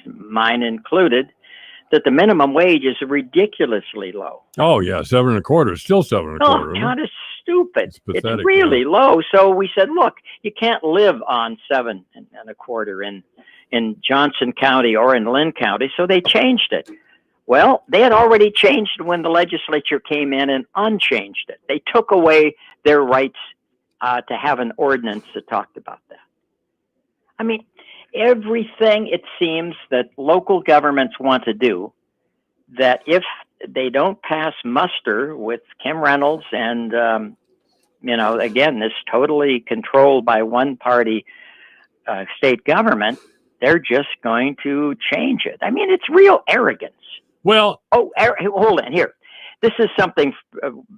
mine included, that the minimum wage is ridiculously low. Oh yeah, 7.25. Still 7.25. Oh, kind of stupid. It's pathetic, it's really low. So we said, look, you can't live on 7.25 in Johnson County or in Lynn County. So they changed it. Well, they had already changed when the legislature came in and unchanged it. They took away their rights to have an ordinance that talked about that. I mean, everything it seems that local governments want to do, that if they don't pass muster with Kim Reynolds and, again, this totally controlled by one party state government, they're just going to change it. I mean, it's real arrogance. Well, hold on here. This is something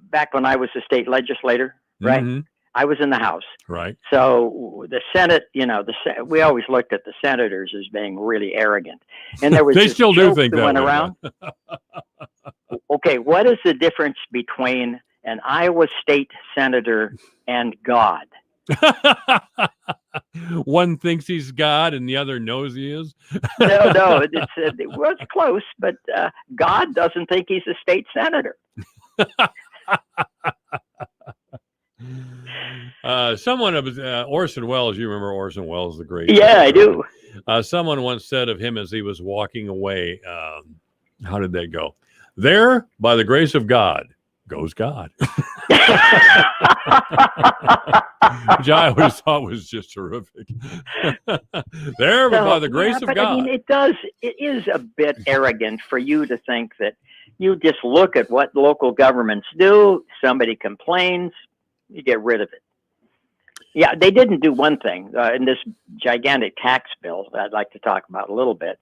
back when I was a state legislator, right? Mm-hmm. I was in the House. Right. So the Senate, we always looked at the senators as being really arrogant. And there was they still do think that went around. Okay, what is the difference between an Iowa state senator and God? One thinks he's God and the other knows he is. No, it's close, but God doesn't think he's a state senator. Someone of Orson Welles, you remember Orson Welles, the great? Yeah, I do. Someone once said of him as he was walking away, how did that go? There, by the grace of God, goes God. Which I always thought was just terrific. There, by the grace of God. I mean, it is a bit arrogant for you to think that you just look at what local governments do, somebody complains, you get rid of it. Yeah, they didn't do one thing in this gigantic tax bill that I'd like to talk about a little bit.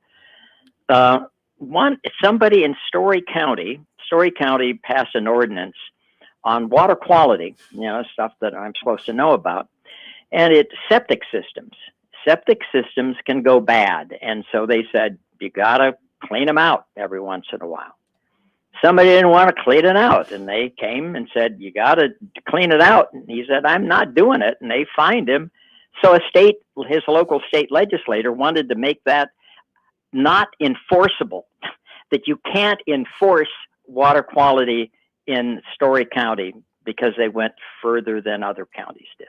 Somebody in Story County passed an ordinance on water quality, stuff that I'm supposed to know about, and septic systems. Septic systems can go bad, and so they said you gotta clean them out every once in a while. Somebody didn't want to clean it out, and they came and said, you got to clean it out. And he said, I'm not doing it. And they fined him. So his local state legislator wanted to make that not enforceable, that you can't enforce water quality in Story County because they went further than other counties did.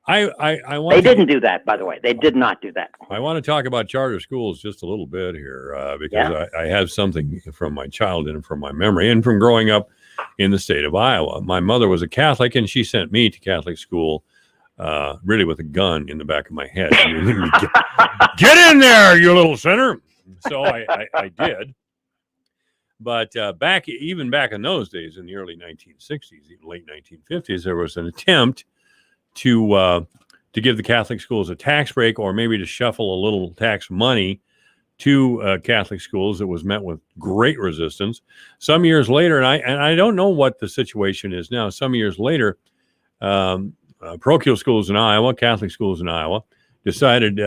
They didn't do that, by the way. They did not do that. I want to talk about charter schools just a little bit here because I have something from my childhood and from my memory and from growing up in the state of Iowa. My mother was a Catholic, and she sent me to Catholic school really with a gun in the back of my head. Get in there, you little sinner. So I did. But even back in those days, in the early 1960s, late 1950s, there was an attempt to give the Catholic schools a tax break, or maybe to shuffle a little tax money to Catholic schools. That was met with great resistance. Some years later, and I don't know what the situation is now. Some years later, parochial schools in Iowa, Catholic schools in Iowa, decided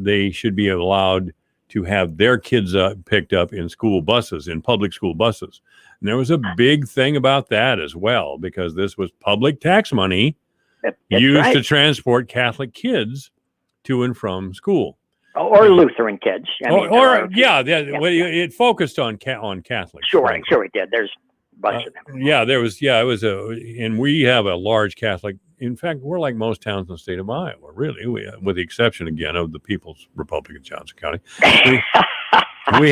they should be allowed to have their kids picked up in school buses, in public school buses. And there was a big thing about that as well, because this was public tax money used to transport Catholic kids to and from school, or Lutheran kids. It focused on Catholics. Sure, it did. There's a bunch of them. It was and we have a large Catholic. In fact, we're like most towns in the state of Iowa, really, with the exception again of the People's Republic of Johnson County. We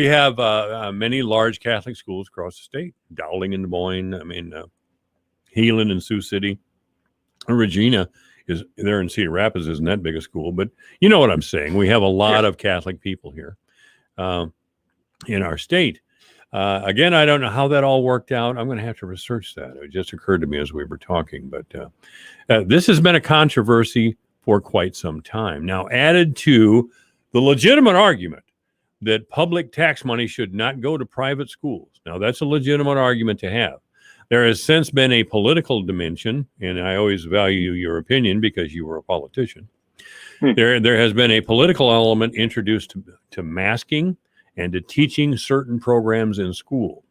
have many large Catholic schools across the state: Dowling and Des Moines. Heelan and Sioux City. Regina is there in Cedar Rapids, isn't that big a school, but you know what I'm saying. We have a lot of Catholic people here in our state. Again, I don't know how that all worked out. I'm going to have to research that. It just occurred to me as we were talking, but this has been a controversy for quite some time. Now, added to the legitimate argument that public tax money should not go to private schools. Now, that's a legitimate argument to have. There has since been a political dimension, and I always value your opinion because you were a politician. There has been a political element introduced to masking and to teaching certain programs in school.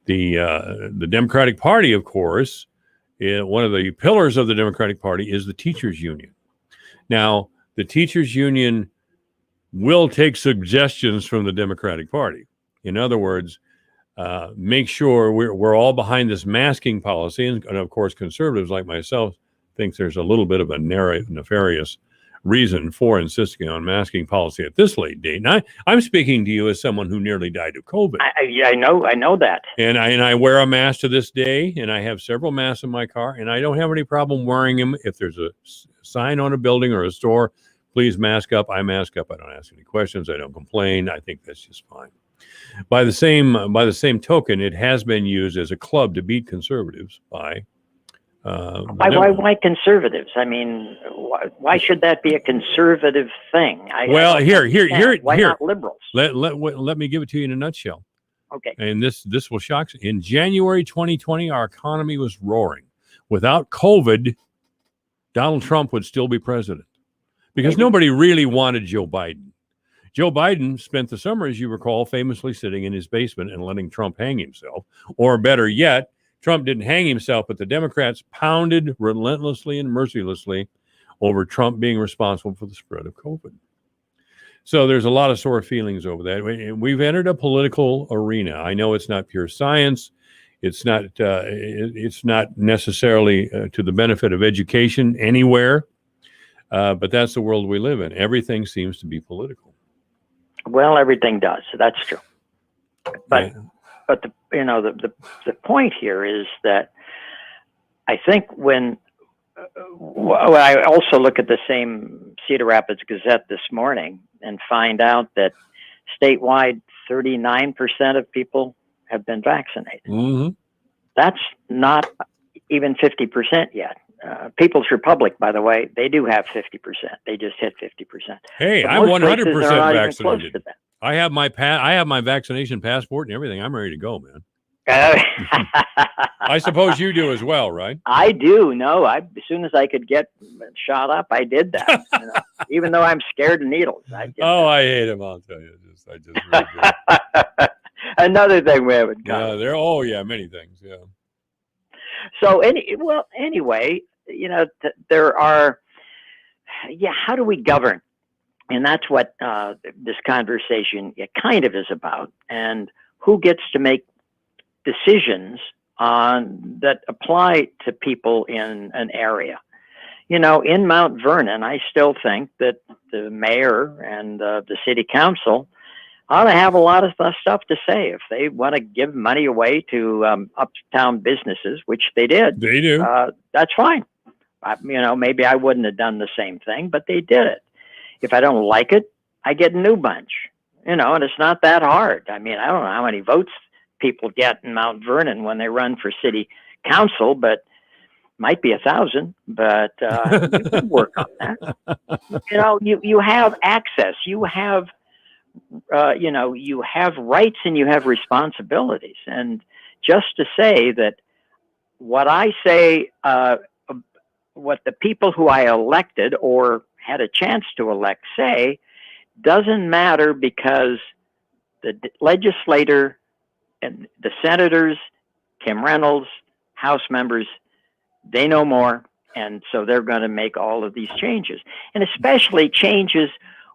The Democratic Party, of course, one of the pillars of the Democratic Party is the teachers union. Now, the teachers union will take suggestions from the Democratic Party. In other words, make sure we're all behind this masking policy. And of course, conservatives like myself think there's a little bit of a nefarious reason for insisting on masking policy at this late date. And I'm speaking to you as someone who nearly died of COVID. I know that. And I wear a mask to this day, and I have several masks in my car, and I don't have any problem wearing them. If there's a sign on a building or a store, please mask up. I mask up. I don't ask any questions. I don't complain. I think that's just fine. By the same token, it has been used as a club to beat conservatives by. Why conservatives? I mean, why should that be a conservative thing? Why not liberals? Let me give it to you in a nutshell. Okay. And this will shock you. In January 2020, our economy was roaring. Without COVID, Donald Trump would still be president because nobody really wanted Joe Biden. Joe Biden spent the summer, as you recall, famously sitting in his basement and letting Trump hang himself. Or better yet, Trump didn't hang himself, but the Democrats pounded relentlessly and mercilessly over Trump being responsible for the spread of COVID. So there's a lot of sore feelings over that. We've entered a political arena. I know it's not pure science. It's not necessarily to the benefit of education anywhere, but that's the world we live in. Everything seems to be political. Well, everything does. That's true. But the point here is that I think when I also look at the same Cedar Rapids Gazette this morning and find out that statewide 39% of people have been vaccinated. Mm-hmm. That's not even 50% yet. People's Republic, by the way, they do have 50%. They just hit 50%. Hey, but I'm 100% vaccinated. That. I have my vaccination passport and everything. I'm ready to go, man. I suppose you do as well, right? I do. No, as soon as I could get shot up, I did that. Even though I'm scared of needles. I hate them. I'll tell you. I just really do. Another thing we haven't covered. Many things. Yeah. So anyway, there are. Yeah, how do we govern? And that's what this conversation kind of is about. And who gets to make decisions that apply to people in an area? In Mount Vernon, I still think that the mayor and the city council ought to have a lot of stuff to say. If they want to give money away to uptown businesses, which they did. They do. That's fine. Maybe I wouldn't have done the same thing, but they did it. If I don't like it, I get a new bunch, and it's not that hard. I mean, I don't know how many votes people get in Mount Vernon when they run for city council, but might be 1,000, but you can work on that. You have access, you have rights and you have responsibilities. And just to say that what I say, what the people who I elected or had a chance to elect say doesn't matter, because the legislator and the senators, Kim Reynolds, House members, they know more, and so they're going to make all of these changes, and especially changes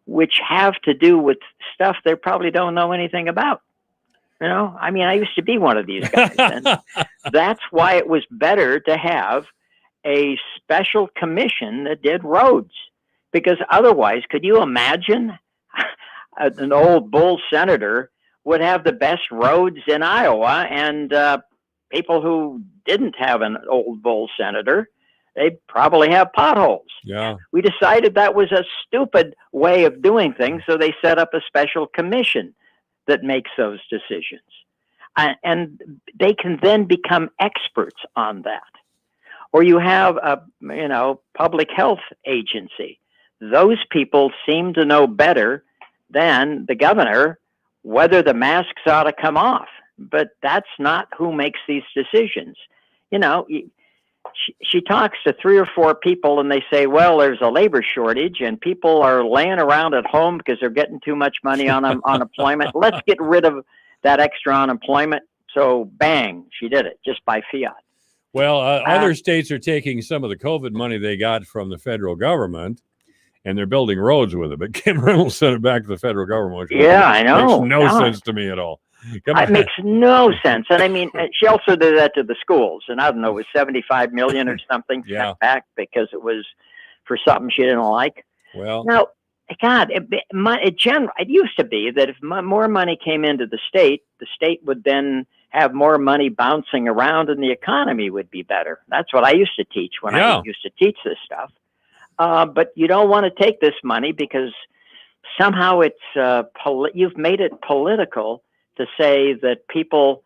which have to do with stuff they probably don't know anything about. I mean, I used to be one of these guys, and that's why it was better to have a special commission that did roads. Because otherwise, could you imagine an old bull senator would have the best roads in Iowa, and people who didn't have an old bull senator, they'd probably have potholes. Yeah. We decided that was a stupid way of doing things, so they set up a special commission that makes those decisions. And they can then become experts on that. Or you have a public health agency. Those people seem to know better than the governor whether the masks ought to come off. But that's not who makes these decisions. She talks to 3 or 4 people and they say, well, there's a labor shortage and people are laying around at home because they're getting too much money on unemployment. Let's get rid of that extra unemployment. So bang, she did it just by fiat. Well, other states are taking some of the COVID money they got from the federal government and they're building roads with it. But Kim Reynolds sent it back to the federal government. Which I know. Makes no sense to me at all. It makes no sense. And I mean, she also did that to the schools. And I don't know, it was $75 million or something sent back because it was for something she didn't like. Well, now, God, it used to be that if more money came into the state would then have more money bouncing around and the economy would be better. That's what I used to teach when I used to teach this stuff. But you don't want to take this money because somehow you've made it political to say that people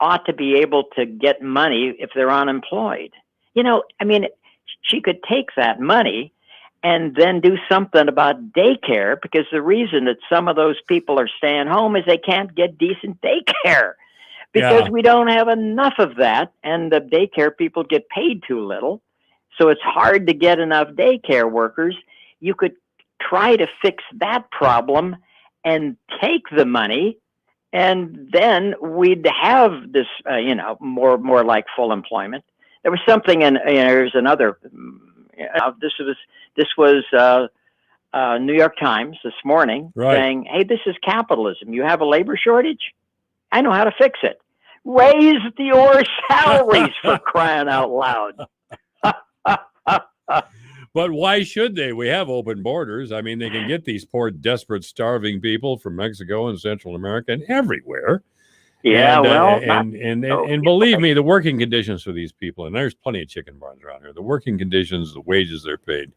ought to be able to get money if they're unemployed. I mean, she could take that money and then do something about daycare, because the reason that some of those people are staying home is they can't get decent daycare because we don't have enough of that, and the daycare people get paid too little. So it's hard to get enough daycare workers. You could try to fix that problem and take the money, and then we'd have this, more like full employment. There was something there's another, this was New York Times this morning saying, hey, this is capitalism. You have a labor shortage? I know how to fix it. Raise your salaries, for crying out loud. But why should they? We have open borders. I mean, they can get these poor, desperate, starving people from Mexico and Central America and everywhere. Yeah, and believe me, the working conditions for these people, and there's plenty of chicken barns around here. The working conditions, the wages they're paid,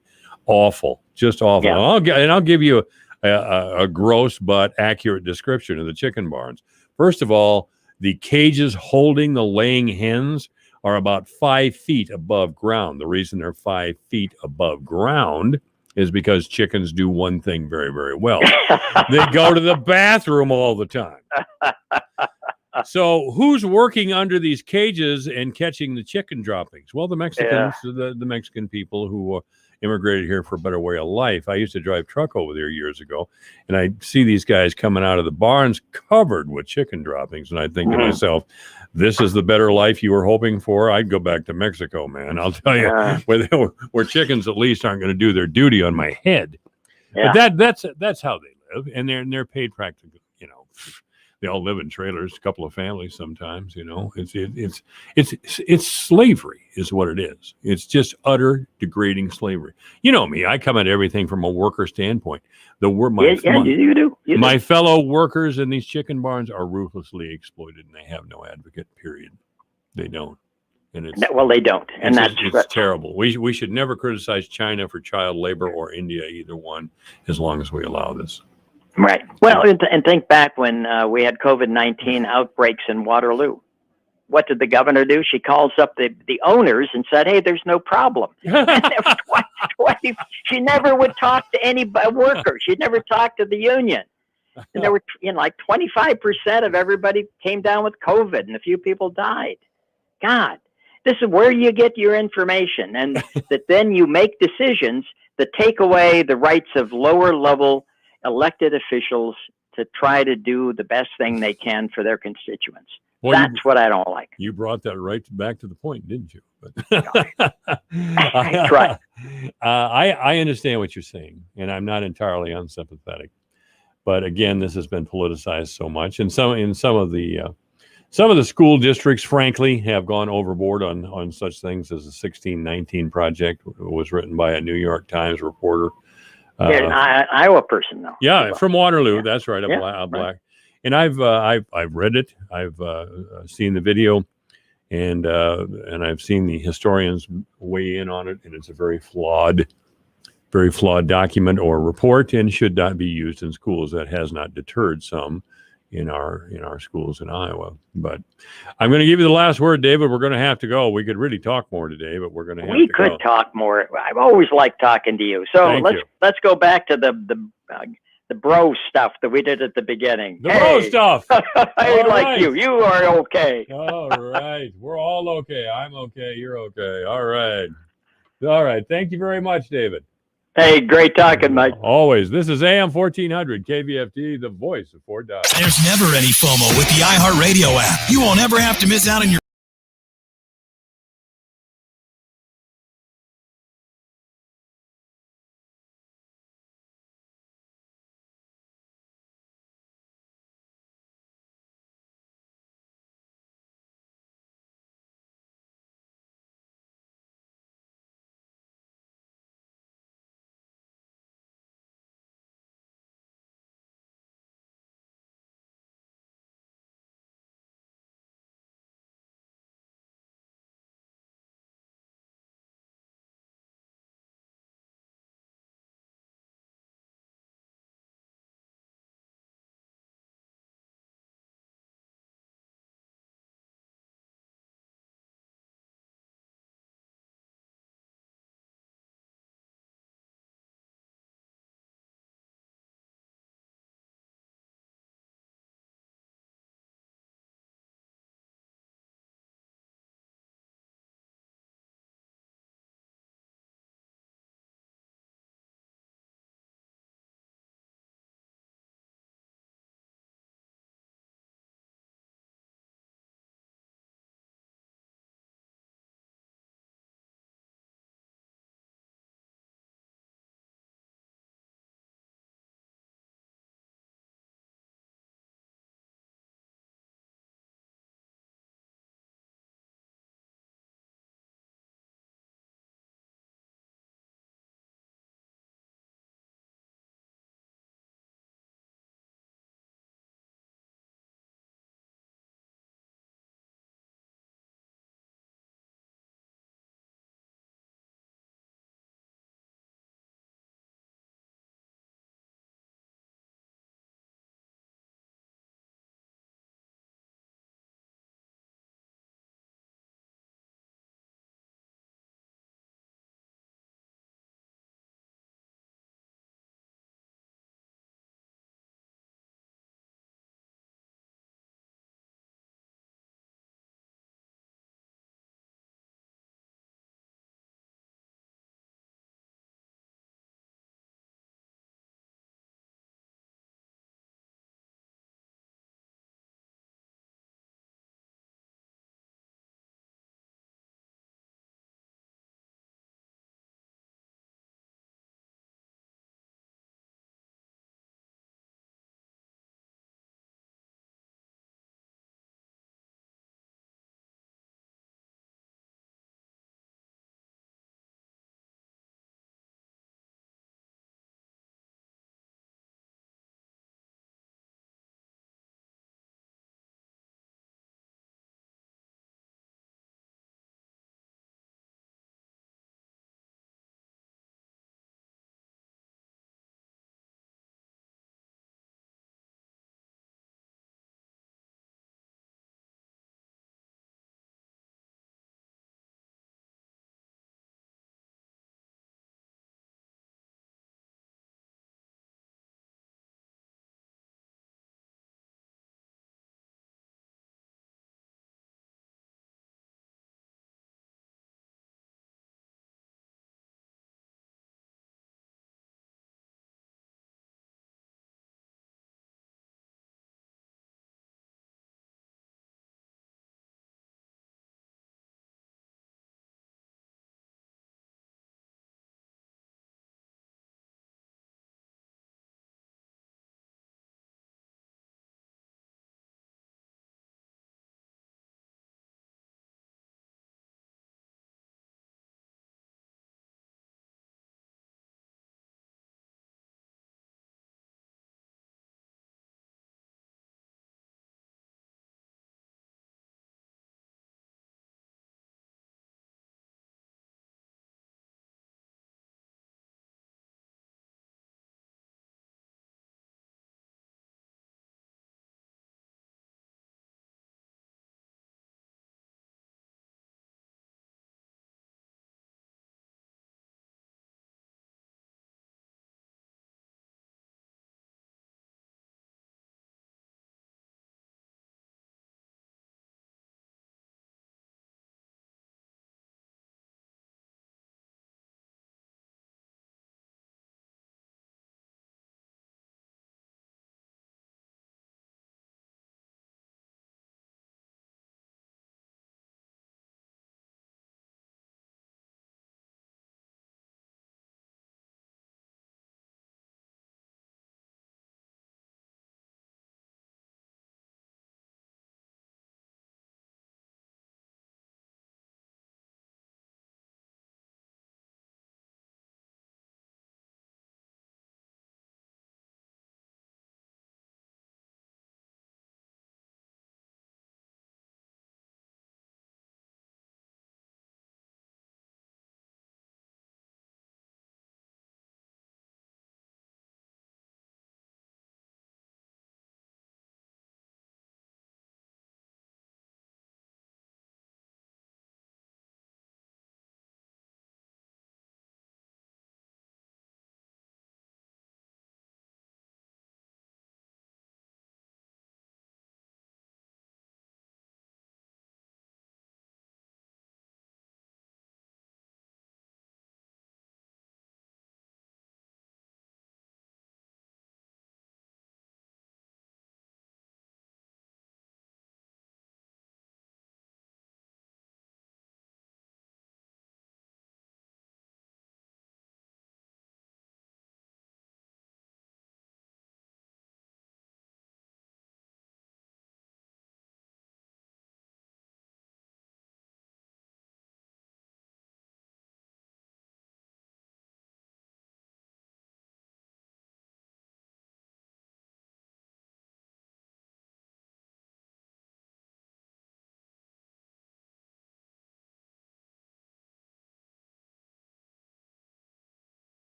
awful, just awful. Yeah. And I'll give you a gross but accurate description of the chicken barns. First of all, the cages holding the laying hens are about 5 feet above ground. The reason they're 5 feet above ground is because chickens do one thing very, very well. They go to the bathroom all the time. So who's working under these cages and catching the chicken droppings? Well, the Mexicans, the Mexican people who immigrated here for a better way of life. I used to drive truck over there years ago, and I see these guys coming out of the barns covered with chicken droppings, and I think to myself, this is the better life you were hoping for. I'd go back to Mexico, man. I'll tell you, where chickens at least aren't going to do their duty on my head. Yeah. But that's how they live, and they're paid practically. They all live in trailers, a couple of families sometimes. It's slavery is what it is. It's just utter degrading slavery. You know me, I come at everything from a worker standpoint. You do. My fellow workers in these chicken barns are ruthlessly exploited, and they have no advocate. Period. They don't. And they don't, and it's terrible. We should never criticize China for child labor or India, either one, as long as we allow this. Right. Well, and think back when we had COVID-19 outbreaks in Waterloo. What did the governor do? She calls up the owners and said, hey, there's no problem. She never would talk to any worker. She'd never talk to the union. And there were like 25% of everybody came down with COVID, and a few people died. God, this is where you get your information, and that then you make decisions that take away the rights of lower level elected officials to try to do the best thing they can for their constituents. Well, that's what I don't like. You brought that right back to the point, didn't you? I tried. I understand what you're saying, and I'm not entirely unsympathetic. But again, this has been politicized so much, and some of the school districts, frankly, have gone overboard on such things as the 1619 project. It was written by a New York Times reporter. An Iowa person, though. Yeah, from Waterloo. Yeah. That's right. A black. And I've read it. I've seen the video, and I've seen the historians weigh in on it. And it's a very flawed document or report, and should not be used in schools. That has not deterred some in our schools in Iowa. But I'm going to give you the last word, David. We're going to have to go. We could really talk more today, but we're going to have to go. We could talk more. I've always liked talking to you. So let's go back to the bro stuff that we did at the beginning. Bro stuff. I like you. You are okay. All right. We're all okay. I'm okay. You're okay. All right. Thank you very much, David. Hey, great talking, Mike. Always. This is AM 1400 KVFT, the voice of Fort Dodge. There's never any FOMO with the iHeartRadio app. You won't ever have to miss out on your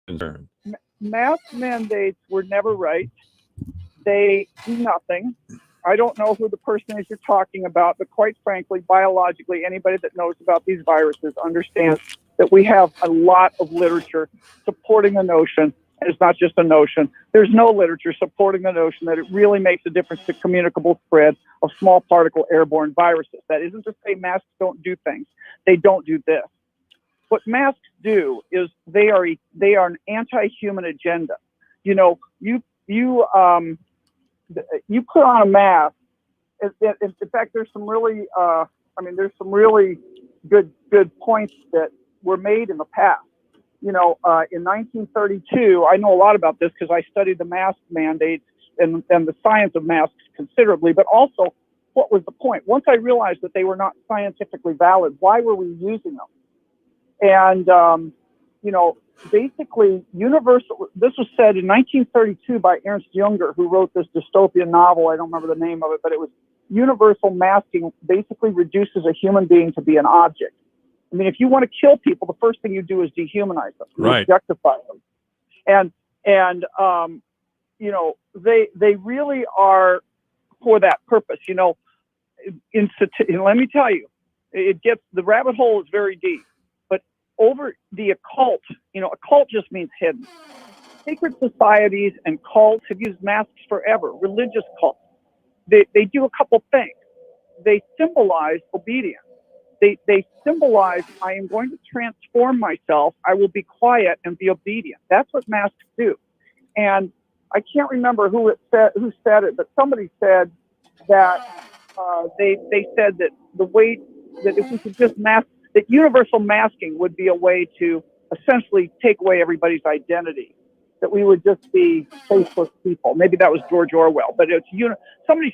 concerned. Mask mandates were never right. They do nothing. I don't know who the person is you're talking about, but quite frankly, biologically, anybody that knows about these viruses understands that we have a lot of literature supporting the notion, and it's not just a notion. There's no literature supporting the notion that it really makes a difference to communicable spread of small particle airborne viruses. That isn't to say masks don't do things. They don't do this. What masks do is they are an anti-human agenda. You know, you put on a mask. In fact, there's some really, there's some really good points that were made in the past. You know, in 1932, I know a lot about this because I studied the mask mandates and the science of masks considerably, but also what was the point? Once I realized that they were not scientifically valid, why were we using them? And, you know, basically this was said in 1932 by Ernst Junger, who wrote this dystopian novel. I don't remember the name of it, but it was universal masking basically reduces a human being to be an object. I mean, if you want to kill people, the first thing you do is dehumanize them, right, objectify them. And you know, they really are for that purpose. You know, let me tell you, the rabbit hole is very deep. Over the occult, you know, occult just means hidden. Secret societies and cults have used masks forever. Religious cults, they do a couple things. They symbolize obedience. They symbolize, I am going to transform myself. I will be quiet and be obedient. That's what masks do. And I can't remember who said it, but somebody said that they said that the way that if we could just mask, that universal masking would be a way to essentially take away everybody's identity, that we would just be faceless people. Maybe that was George Orwell, but it's somebody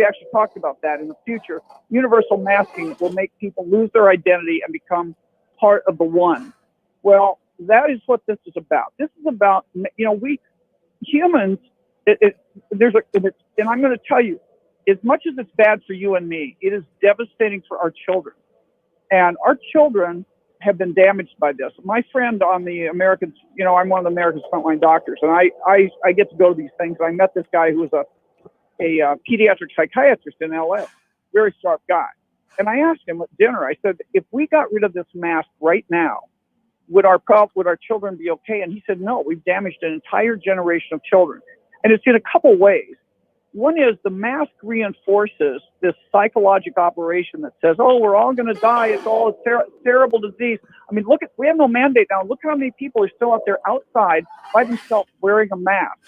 actually talked about that in the future. Universal masking will make people lose their identity and become part of the one. Well, that is what this is about. This is about, you know, we humans, and I'm going to tell you, as much as it's bad for you and me, it is devastating for our children. And our children have been damaged by this. My friend on the Americans, you know, I'm one of the Americans Frontline Doctors, and I get to go to these things. I met this guy who was a pediatric psychiatrist in LA, very sharp guy. And I asked him at dinner, I said, if we got rid of this mask right now, would our children be okay? And he said, no, we've damaged an entire generation of children. And it's in a couple ways. One is the mask reinforces this psychological operation that says, oh, we're all going to die. It's all a terrible disease. I mean, we have no mandate now. Look how many people are still out there outside by themselves wearing a mask.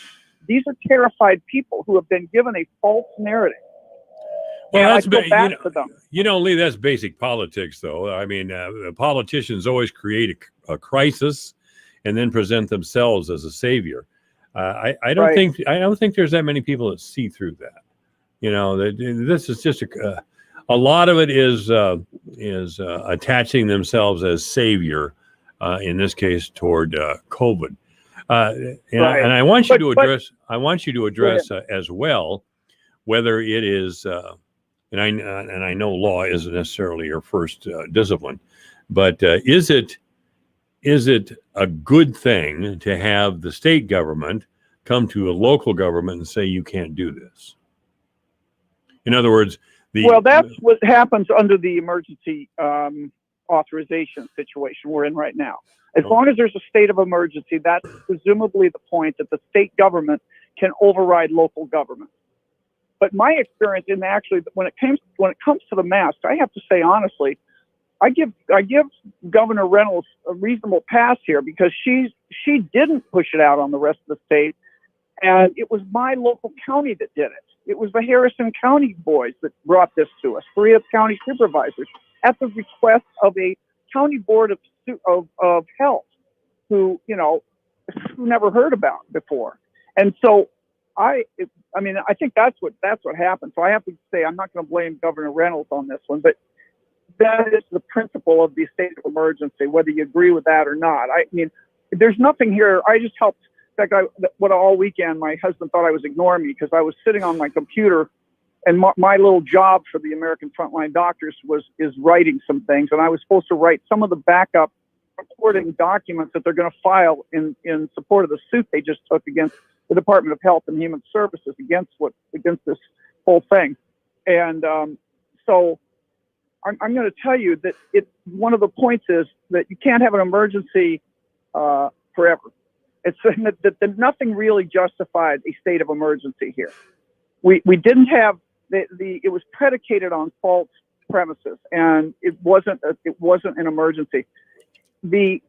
These are terrified people who have been given a false narrative. Well, you know, Lee, that's basic politics, though. I mean, politicians always create a crisis and then present themselves as a savior. I don't think there's that many people that see through that. You know, this is just a lot of it is attaching themselves as savior, in this case toward COVID. And I want you to address as well whether it is and I know law isn't necessarily your first discipline, but is it a good thing to have the state government come to a local government and say you can't do this? In other words, that's what happens under the emergency authorization situation we're in right now. As long as there's a state of emergency, that's presumably the point that the state government can override local government. But my experience in when it comes to the mask, I have to say honestly, I give Governor Reynolds a reasonable pass here because she didn't push it out on the rest of the state, and it was my local county that did it. It was the Harrison County boys that brought this to us, 3 county supervisors, at the request of a county board of health, who never heard about before, and so I think that's what happened. So I have to say I'm not going to blame Governor Reynolds on this one, but that is the principle of the state of emergency, whether you agree with that or not. I mean, there's nothing here. I just helped. In fact, all weekend, my husband thought I was ignoring me because I was sitting on my computer, and my little job for the American Frontline Doctors is writing some things, and I was supposed to write some of the backup reporting documents that they're going to file in support of the suit they just took against the Department of Health and Human Services against this whole thing. And so I'm going to tell you that one of the points is that you can't have an emergency forever. It's that nothing really justified a state of emergency here. We didn't have it was predicated on false premises, and it wasn't an emergency. The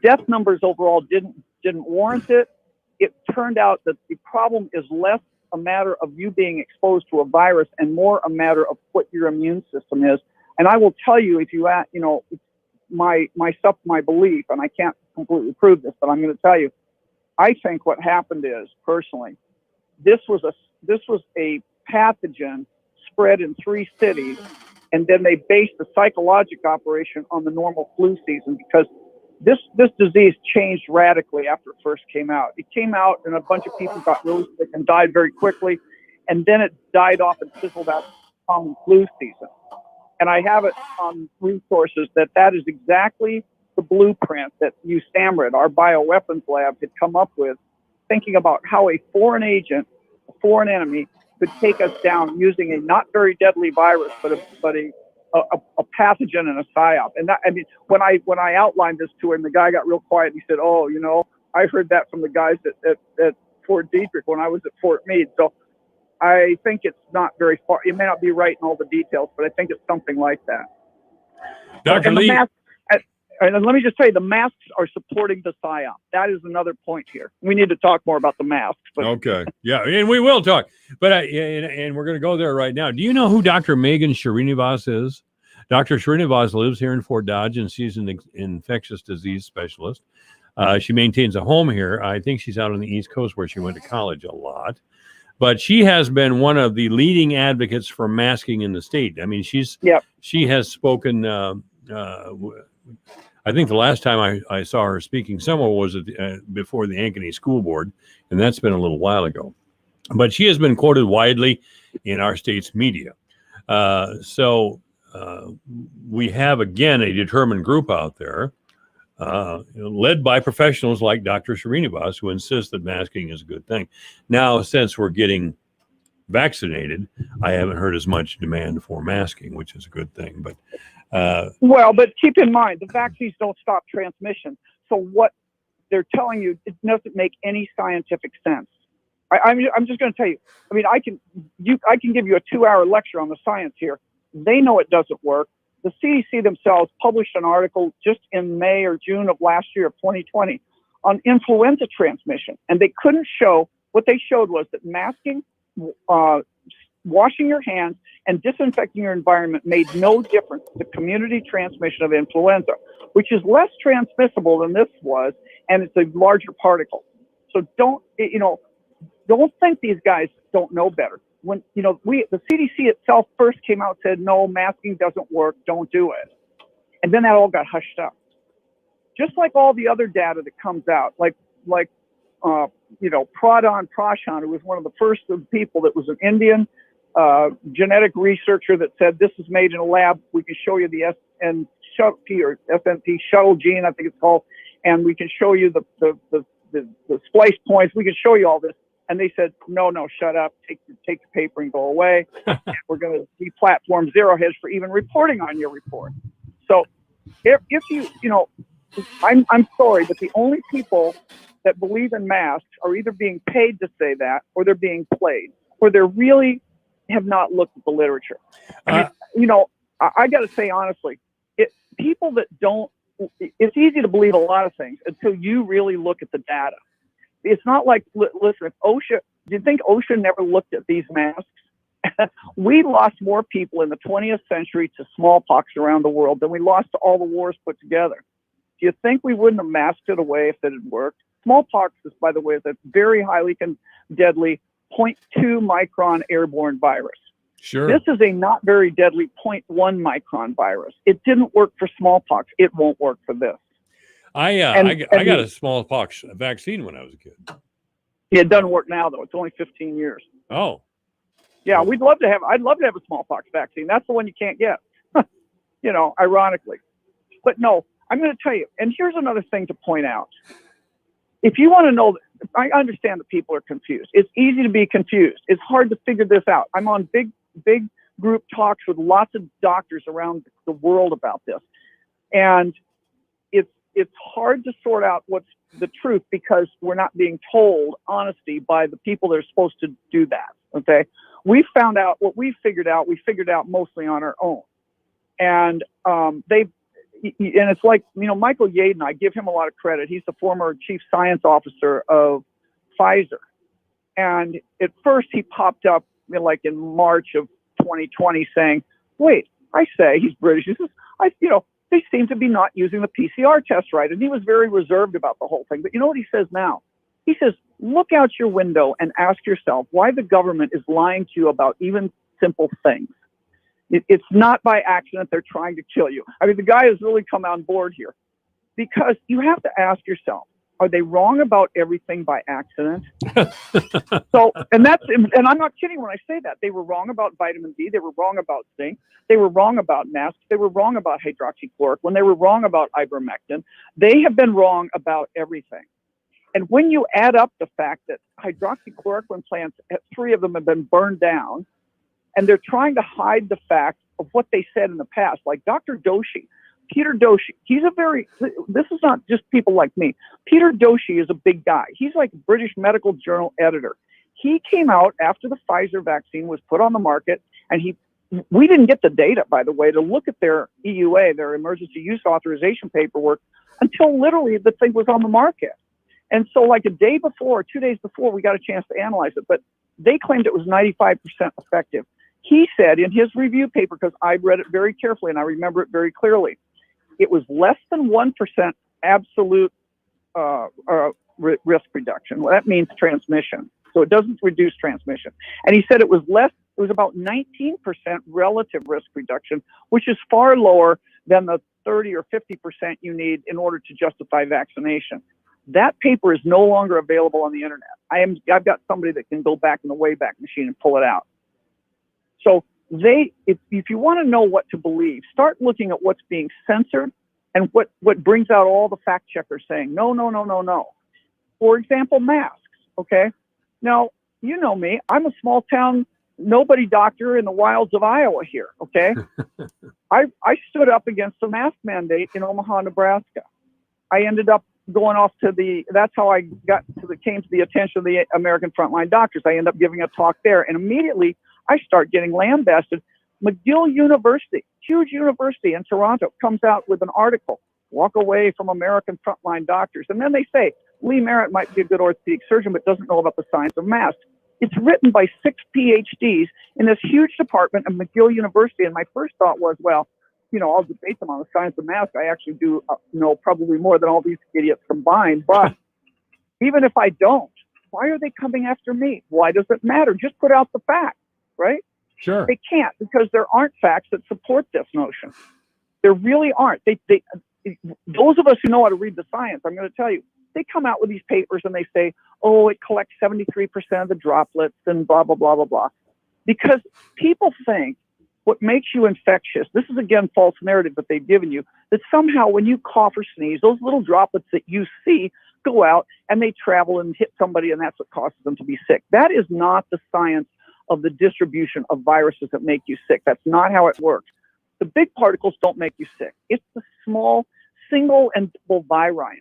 death numbers overall didn't warrant it. It turned out that the problem is less a matter of you being exposed to a virus and more a matter of what your immune system is. And I will tell you, if you ask, my belief, and I can't completely prove this, but I'm going to tell you, I think what happened is, personally, this was a pathogen spread in 3 cities, and then they based the psychological operation on the normal flu season, because this disease changed radically after it first came out. It came out and a bunch of people got really sick and died very quickly, and then it died off and fizzled out common flu season. And I have it on resources that is exactly the blueprint that USAMRIID, our bioweapons lab, had come up with, thinking about how a foreign agent, a foreign enemy, could take us down using a not very deadly virus, but a pathogen and a psyop. And that, I mean, when I outlined this to him, the guy got real quiet. And he said, "Oh, I heard that from the guys at Fort Detrick when I was at Fort Meade." So I think it's not very far. It may not be right in all the details, but I think it's something like that. Dr. Lee. And let me just say, the masks are supporting the psyop. That is another point here. We need to talk more about the masks. But. Okay. Yeah, and we will talk. But and we're going to go there right now. Do you know who Dr. Megan Srinivas is? Dr. Srinivas lives here in Fort Dodge, and she's an infectious disease specialist. She maintains a home here. I think she's out on the East Coast where she went to college a lot. But she has been one of the leading advocates for masking in the state. I mean, she has spoken. I think the last time I saw her speaking somewhere was before the Ankeny School Board, and that's been a little while ago. But she has been quoted widely in our state's media. So we have, again, a determined group out there, led by professionals like Dr. Srinivas, who insist that masking is a good thing. Now, since we're getting vaccinated, I haven't heard as much demand for masking, which is a good thing. But but keep in mind, the vaccines don't stop transmission. So what they're telling you, it doesn't make any scientific sense. I'm just going to tell you. I mean, I can give you a 2-hour lecture on the science here. They know it doesn't work. The CDC themselves published an article just in May or June of last year, of 2020, on influenza transmission, and they couldn't show. What they showed was that masking, washing your hands, and disinfecting your environment made no difference to the community transmission of influenza, which is less transmissible than this was, and it's a larger particle. So don't think these guys don't know better. When the CDC itself first came out and said, no, masking doesn't work, don't do it. And then that all got hushed up. Just like all the other data that comes out, like Pradhan Prashan, who was one of the first people that was an Indian genetic researcher that said, this is made in a lab. We can show you the SNP shuttle gene, I think it's called, and we can show you the splice points. We can show you all this. And they said, no, shut up, take the paper and go away. We're going to deplatform Zero Hedge for even reporting on your report. So if I'm sorry, but the only people that believe in masks are either being paid to say that, or they're being played, or they really have not looked at the literature. I got to say honestly, people that don't, it's easy to believe a lot of things until you really look at the data. It's not like, listen, if OSHA, do you think OSHA never looked at these masks? We lost more people in the 20th century to smallpox around the world than we lost to all the wars put together. Do you think we wouldn't have masked it away if it had worked? Smallpox is, by the way, is a very highly deadly 0.2 micron airborne virus. Sure. This is a not very deadly 0.1 micron virus. It didn't work for smallpox. It won't work for this. I got a smallpox vaccine when I was a kid. Yeah, it doesn't work now though. It's only 15 years. Oh. Yeah, I'd love to have a smallpox vaccine. That's the one you can't get. Ironically. But no, I'm going to tell you, and here's another thing to point out. If you want to know, I understand that people are confused. It's easy to be confused. It's hard to figure this out. I'm on big group talks with lots of doctors around the world about this. And it's hard to sort out what's the truth because we're not being told honesty by the people that are supposed to do that. Okay. We found out what we figured out mostly on our own. And it's like, Michael Yaden, I give him a lot of credit. He's the former chief science officer of Pfizer. And at first he popped up like in March of 2020 saying, wait, I say, he's British. He says, they seem to be not using the PCR test right. And he was very reserved about the whole thing. But you know what he says now? He says, look out your window and ask yourself why the government is lying to you about even simple things. It's not by accident they're trying to kill you. I mean, the guy has really come on board here because you have to ask yourself, are they wrong about everything by accident? And I'm not kidding when I say that. They were wrong about vitamin D. They were wrong about zinc. They were wrong about masks. They were wrong about hydroxychloroquine. They were wrong about ivermectin. They have been wrong about everything. And when you add up the fact that hydroxychloroquine plants, 3 of them have been burned down, and they're trying to hide the fact of what they said in the past, like Dr. Doshi, Peter Doshi, this is not just people like me. Peter Doshi is a big guy. He's like a British Medical Journal editor. He came out after the Pfizer vaccine was put on the market, and we didn't get the data, by the way, to look at their EUA, their emergency use authorization paperwork, until literally the thing was on the market. And so like a day before, 2 days before, we got a chance to analyze it, but they claimed it was 95% effective. He said in his review paper, because I read it very carefully and I remember it very clearly, it was less than 1% absolute risk reduction. Well, that means transmission. So it doesn't reduce transmission. And he said it was about 19% relative risk reduction, which is far lower than the 30 or 50% you need in order to justify vaccination. That paper is no longer available on the internet. I've got somebody that can go back in the Wayback Machine and pull it out. So if you want to know what to believe, start looking at what's being censored and what brings out all the fact checkers saying, no. For example, masks, okay? Now, you know me. I'm a small town nobody doctor in the wilds of Iowa here, okay? I stood up against the mask mandate in Omaha, Nebraska. I ended up going off that's how I came to the attention of the American Frontline Doctors. I ended up giving a talk there, and immediately I start getting lambasted. McGill University, huge university in Toronto, comes out with an article, walk away from American Frontline Doctors. And then they say, Lee Merritt might be a good orthopedic surgeon, but doesn't know about the science of masks. It's written by 6 PhDs in this huge department of McGill University. And my first thought was, well, I'll debate them on the science of masks. I actually do know probably more than all these idiots combined. But even if I don't, why are they coming after me? Why does it matter? Just put out the facts, right? Sure. They can't, because there aren't facts that support this notion. There really aren't. Those of us who know how to read the science, I'm going to tell you, they come out with these papers and they say, oh, it collects 73% of the droplets and blah, blah, blah, blah, blah. Because people think what makes you infectious, this is again false narrative that they've given you, that somehow when you cough or sneeze, those little droplets that you see go out and they travel and hit somebody, and that's what causes them to be sick. That is not the science of the distribution of viruses that make you sick. That's not how it works. The big particles don't make you sick. It's the small single and double viri.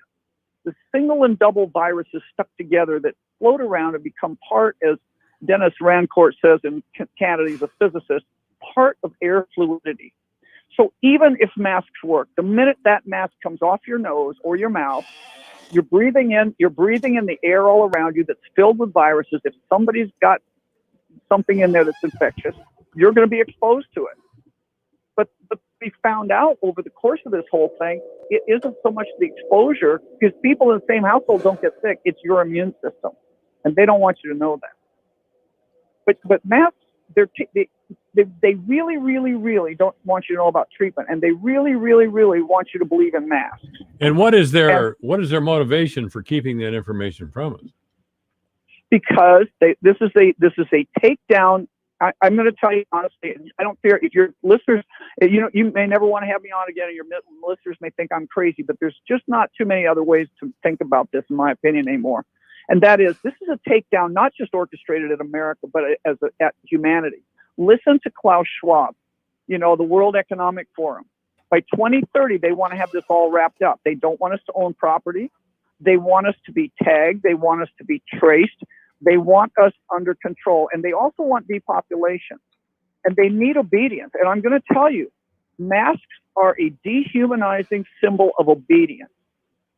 The single and double viruses stuck together that float around and become part, as Dennis Rancourt says in Canada, he's a physicist, part of air fluidity. So even if masks work, the minute that mask comes off your nose or your mouth, you're breathing in the air all around you that's filled with viruses. If somebody's got something in there that's infectious, you're going to be exposed to it. But we found out over the course of this whole thing, it isn't so much the exposure, because people in the same household don't get sick. It's your immune system, and they don't want you to know that. But masks, they really, really, really don't want you to know about treatment, and they really, really, really want you to believe in masks. And what is their motivation for keeping that information from us? Because this is a takedown I'm going to tell you honestly, I don't fear if your listeners, you may never want to have me on again, and your listeners may think I'm crazy, but there's just not too many other ways to think about this, in my opinion, anymore. And that is, this is a takedown, not just orchestrated at America, but at humanity. Listen to Klaus Schwab, the World Economic Forum. By 2030, they want to have this all wrapped up. They don't want us to own property. They want us to be tagged. They want us to be traced. They want us under control. And they also want depopulation. And they need obedience. And I'm going to tell you, masks are a dehumanizing symbol of obedience.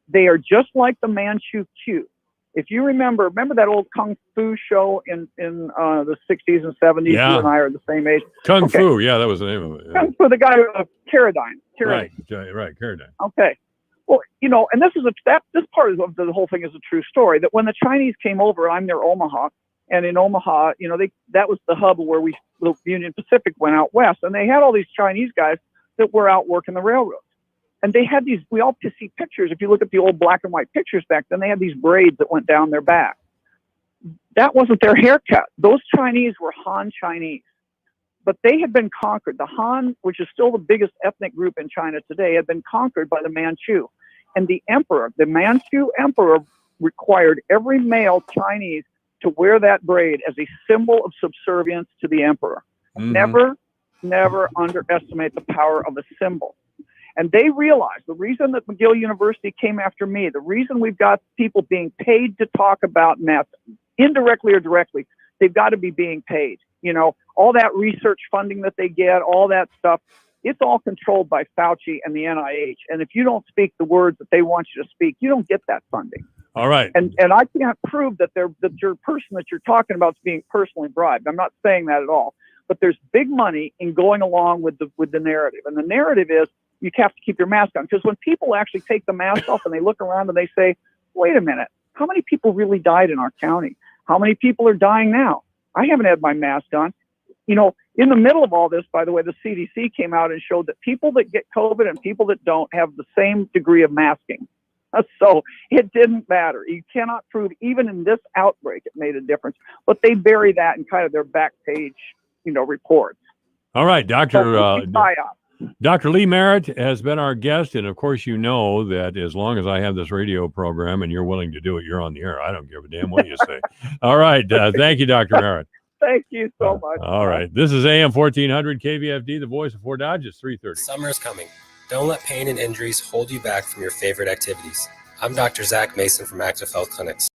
They are just like the Manchu Q. If you remember that old Kung Fu show in the 60s and 70s? Yeah. You and I are the same age. Kung Fu, yeah, that was the name of it. Yeah. Kung Fu, the guy, Carradine. Right, Carradine. Okay. Well, and this part of the whole thing is a true story, that when the Chinese came over, I'm near Omaha, and in Omaha, that was the hub where the Union Pacific went out west, and they had all these Chinese guys that were out working the railroads. And they had we all see pictures. If you look at the old black and white pictures back then, they had these braids that went down their back. That wasn't their haircut. Those Chinese were Han Chinese, but they had been conquered. The Han, which is still the biggest ethnic group in China today, had been conquered by the Manchu. And the Manchu emperor required every male Chinese to wear that braid as a symbol of subservience to the emperor. Mm-hmm. Never underestimate the power of a symbol. And they realized the reason that McGill University came after me, the reason we've got people being paid to talk about meth, indirectly or directly, they've got to be being paid. All that research funding that they get, all that stuff, it's all controlled by Fauci and the NIH. And if you don't speak the words that they want you to speak, you don't get that funding. All right. And I can't prove that your person that you're talking about is being personally bribed. I'm not saying that at all. But there's big money in going along with the narrative. And the narrative is, you have to keep your mask on. Because when people actually take the mask off and they look around and they say, wait a minute, how many people really died in our county? How many people are dying now? I haven't had my mask on. In the middle of all this, by the way, the CDC came out and showed that people that get COVID and people that don't have the same degree of masking. So it didn't matter. You cannot prove, even in this outbreak, it made a difference. But they bury that in kind of their back page, reports. All right, Dr. Dr. Lee Merritt has been our guest, and of course you know that as long as I have this radio program and you're willing to do it, you're on the air. I don't give a damn what you say. All right, thank you, Dr. Merritt. Thank you so much. All right, this is AM 1400 KVFD, the voice of Fort Dodge. It's 3:30. Summer is coming. Don't let pain and injuries hold you back from your favorite activities. I'm Dr. Zach Mason from Active Health Clinics.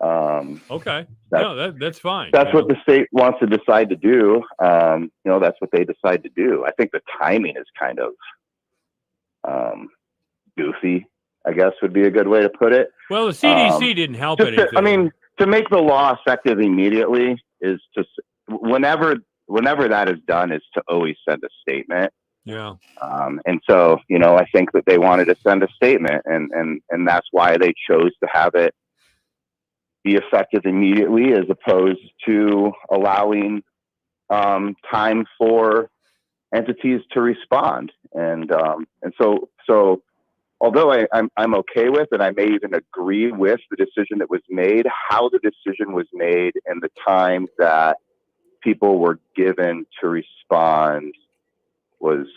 Okay. That- No, that's fine. That's you what know. the state wants to decide to do. That's what they decide to do. I think the timing is kind of goofy, I guess would be a good way to put it. Well, the CDC didn't help Just anything. to make the law effective immediately is just whenever that is done is to always send a statement. Yeah. And so, I think that they wanted to send a statement, and that's why they chose to have it be effective immediately, as opposed to allowing time for entities to respond. And so although I'm okay with, and I may even agree with the decision that was made, how the decision was made and the time that people were given to respond was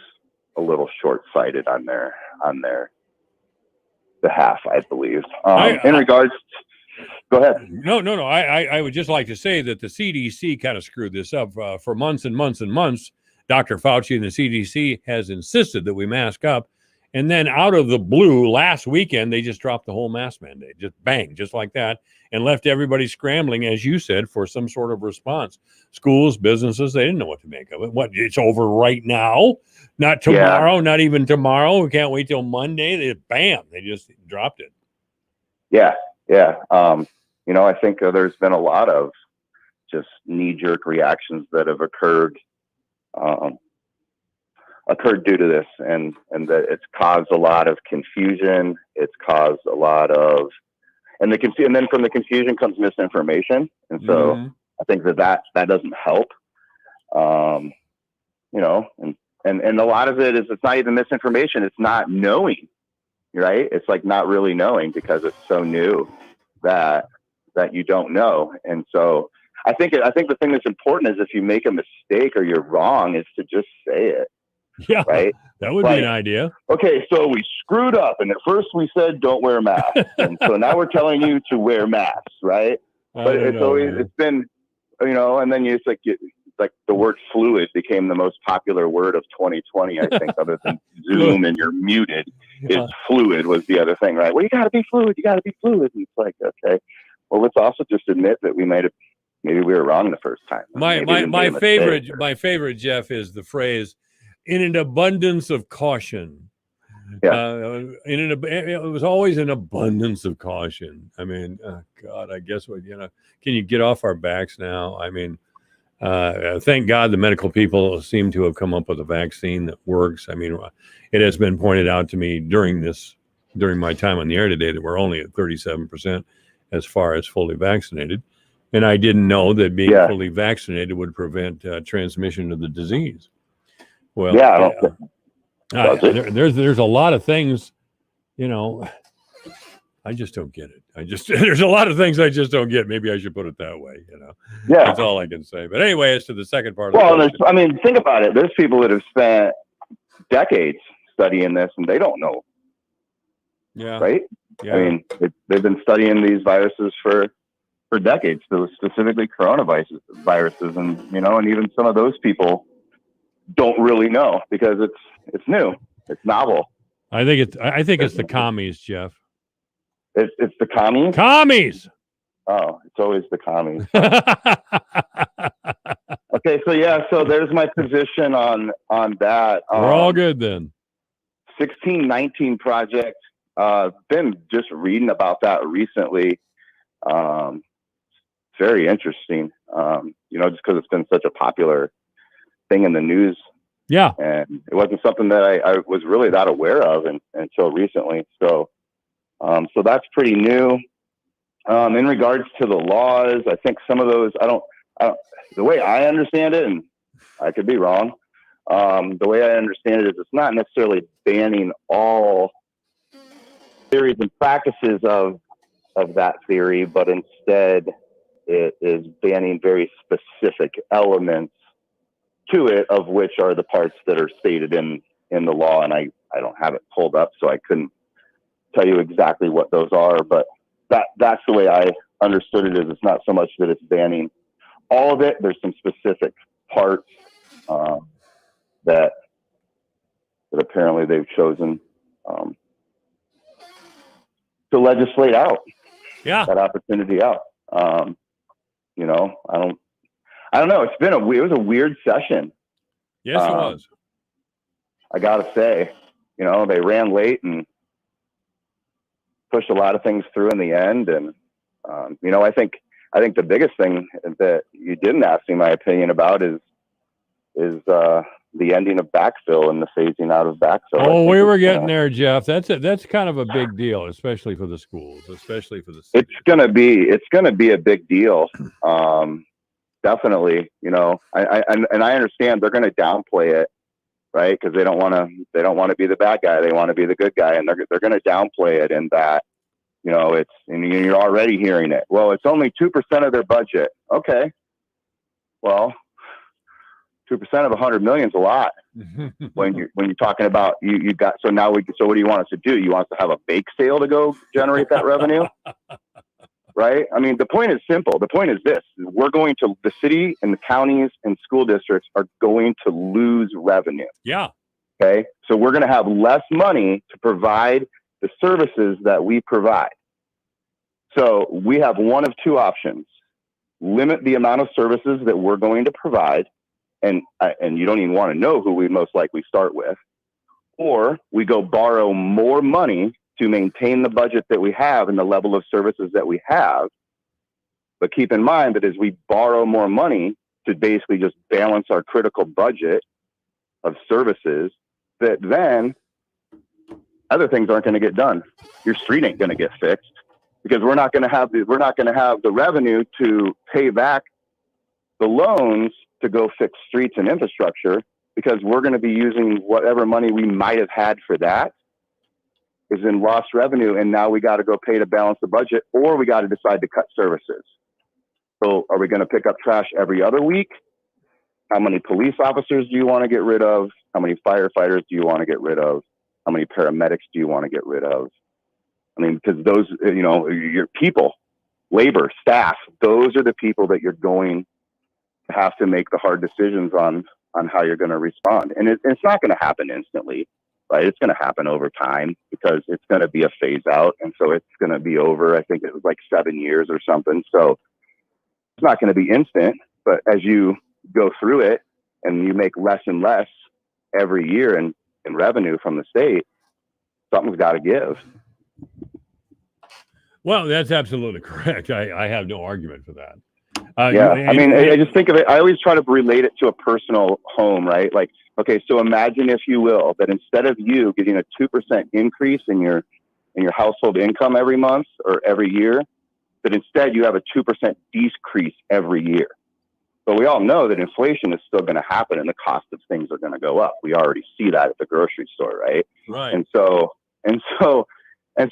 a little short-sighted on their behalf, I believe. In regards, go ahead. No. I would just like to say that the CDC kind of screwed this up for months and months and months. Dr. Fauci and the CDC has insisted that we mask up. And then out of the blue, last weekend, they just dropped the whole mask mandate. Just bang, just like that, and left everybody scrambling, as you said, for some sort of response. Schools, businesses, they didn't know what to make of it. What, it's over right now? Not tomorrow, not even tomorrow. We can't wait till Monday. They just dropped it. Yeah. I think there's been a lot of just knee-jerk reactions that have occurred due to this, and that it's caused a lot of confusion. It's caused a lot of, and then from the confusion comes misinformation, and so I think that doesn't help. And a lot of it is, it's not even misinformation. It's not knowing, right? It's like not really knowing because it's so new that you don't know. And so I think the thing that's important is if you make a mistake or you're wrong, is to just say it. Yeah, right. That would be an idea. Okay, so we screwed up, and at first we said don't wear masks, and so now we're telling you to wear masks, right? But it's been, and then it's like the word fluid became the most popular word of 2020, I think, other than Zoom and you're muted. It's fluid was the other thing, right? Well, you got to be fluid. You got to be fluid. And it's like, okay, well, let's also just admit that maybe we were wrong the first time. My favorite, Jeff, is the phrase, in an abundance of caution. Yeah. It was always an abundance of caution. I mean, God, I guess can you get off our backs now? I mean, thank God the medical people seem to have come up with a vaccine that works. I mean, it has been pointed out to me during my time on the air today that we're only at 37% as far as fully vaccinated. And I didn't know that being fully vaccinated would prevent transmission of the disease. Well, there's a lot of things, I just don't get it. There's a lot of things I just don't get. Maybe I should put it that way, Yeah. That's all I can say. But anyway, as to the second part of the question. Think about it. There's people that have spent decades studying this and they don't know. Yeah. Right? Yeah. I mean, they've been studying these viruses for decades, so specifically coronaviruses, and and even some of those people don't really know because it's new, it's novel. I think it's the commies, Jeff. It's the commies. Commies. Oh, it's always the commies. Okay, so there's my position on that. We're all good then. 1619 Project. Been just reading about that recently. Very interesting. Just because it's been such a popular thing in the news. Yeah. And it wasn't something that I was really that aware of until recently. So that's pretty new. In regards to the laws, I think some of those, the way I understand it, and I could be wrong, the way I understand it is it's not necessarily banning all theories and practices of that theory, but instead it is banning very specific elements to it, of which are the parts that are stated in the law. And I don't have it pulled up, so I couldn't tell you exactly what those are, but that's the way I understood it. Is it's not so much that it's banning all of it. There's some specific parts that apparently they've chosen to legislate out. Yeah. That opportunity out. You know, I don't know. It was a weird session. Yes, it was. I gotta say, you know, they ran late and pushed a lot of things through in the end. And, you know, I think the biggest thing that you didn't ask me my opinion about is the ending of backfill and the phasing out of backfill. Oh, we were getting there, Jeff. That's kind of a big deal, especially for the schools, especially for the city. It's gonna be a big deal. Definitely, you know, I understand they're gonna downplay it, right? Because they don't want to be the bad guy. They want to be the good guy, and they're gonna downplay it in that, you know, and you're already hearing it. Well, it's only 2% of their budget. Okay, well, 2% of 100 million is a lot. when you're talking about you got, so what do you want us to do? You want us to have a bake sale to go generate that revenue? Right? I mean, the point is simple. The point is this: the city and the counties and school districts are going to lose revenue. Yeah. Okay. So we're going to have less money to provide the services that we provide. So we have one of two options: limit the amount of services that we're going to provide. And you don't even want to know who we most likely start with, or we go borrow more money to maintain the budget that we have and the level of services that we have. But keep in mind that as we borrow more money to basically just balance our critical budget of services, that then other things aren't going to get done. Your street ain't going to get fixed because we're not going to have the revenue to pay back the loans to go fix streets and infrastructure, because we're going to be using whatever money we might have had for that is in lost revenue. And now we got to go pay to balance the budget, or we got to decide to cut services. So are we going to pick up trash every other week? How many police officers do you want to get rid of? How many firefighters do you want to get rid of? How many paramedics do you want to get rid of? I mean, because those, you know, your people, labor, staff, those are the people that you're going to have to make the hard decisions on how you're going to respond. And it's not going to happen instantly, right? It's going to happen over time because it's going to be a phase out. And so it's going to be over, I think it was like 7 years or something. So it's not going to be instant, but as you go through it and you make less and less every year in revenue from the state, something's got to give. Well, that's absolutely correct. I have no argument for that. Yeah, I mean, I just think of it. I always try to relate it to a personal home, right? Like, okay, so imagine, if you will, that instead of you getting a 2% increase in your household income every month or every year, that instead you have a 2% decrease every year. But we all know that inflation is still going to happen, and the cost of things are going to go up. We already see that at the grocery store, right? Right. And so,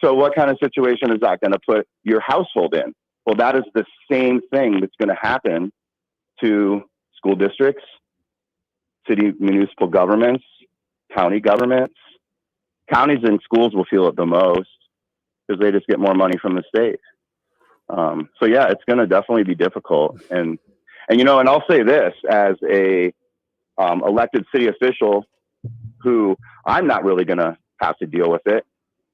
what kind of situation is that going to put your household in? Well, that is the same thing that's going to happen to school districts, city municipal governments, county governments. Counties and schools will feel it the most because they just get more money from the state. So yeah, it's going to definitely be difficult. And you know, and I'll say this as a elected city official, who I'm not really going to have to deal with it,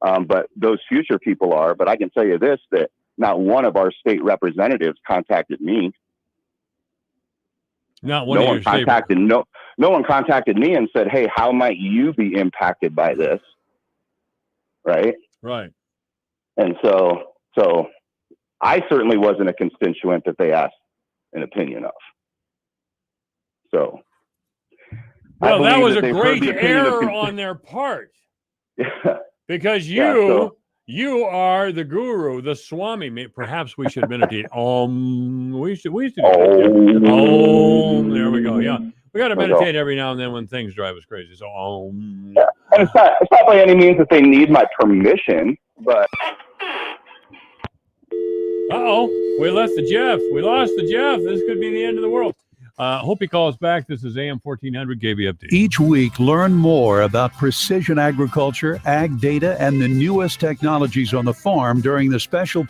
but those future people are. But I can tell you this, that not one of our state representatives contacted me. Not one. No one contacted me and said, "Hey, how might you be impacted by this?" Right. Right. And so I certainly wasn't a constituent that they asked an opinion of. So, well, that was a great error on their part. Yeah. Because you are the guru, the Swami. Perhaps we should meditate. We should. There we go. Yeah, we got to meditate every now and then when things drive us crazy. So Yeah, and it's not by any means that they need my permission, but. We lost the Jeff. This could be the end of the world. Hope he calls back. This is AM 1400 KBFT. Each week, learn more about precision agriculture, ag data, and the newest technologies on the farm during the special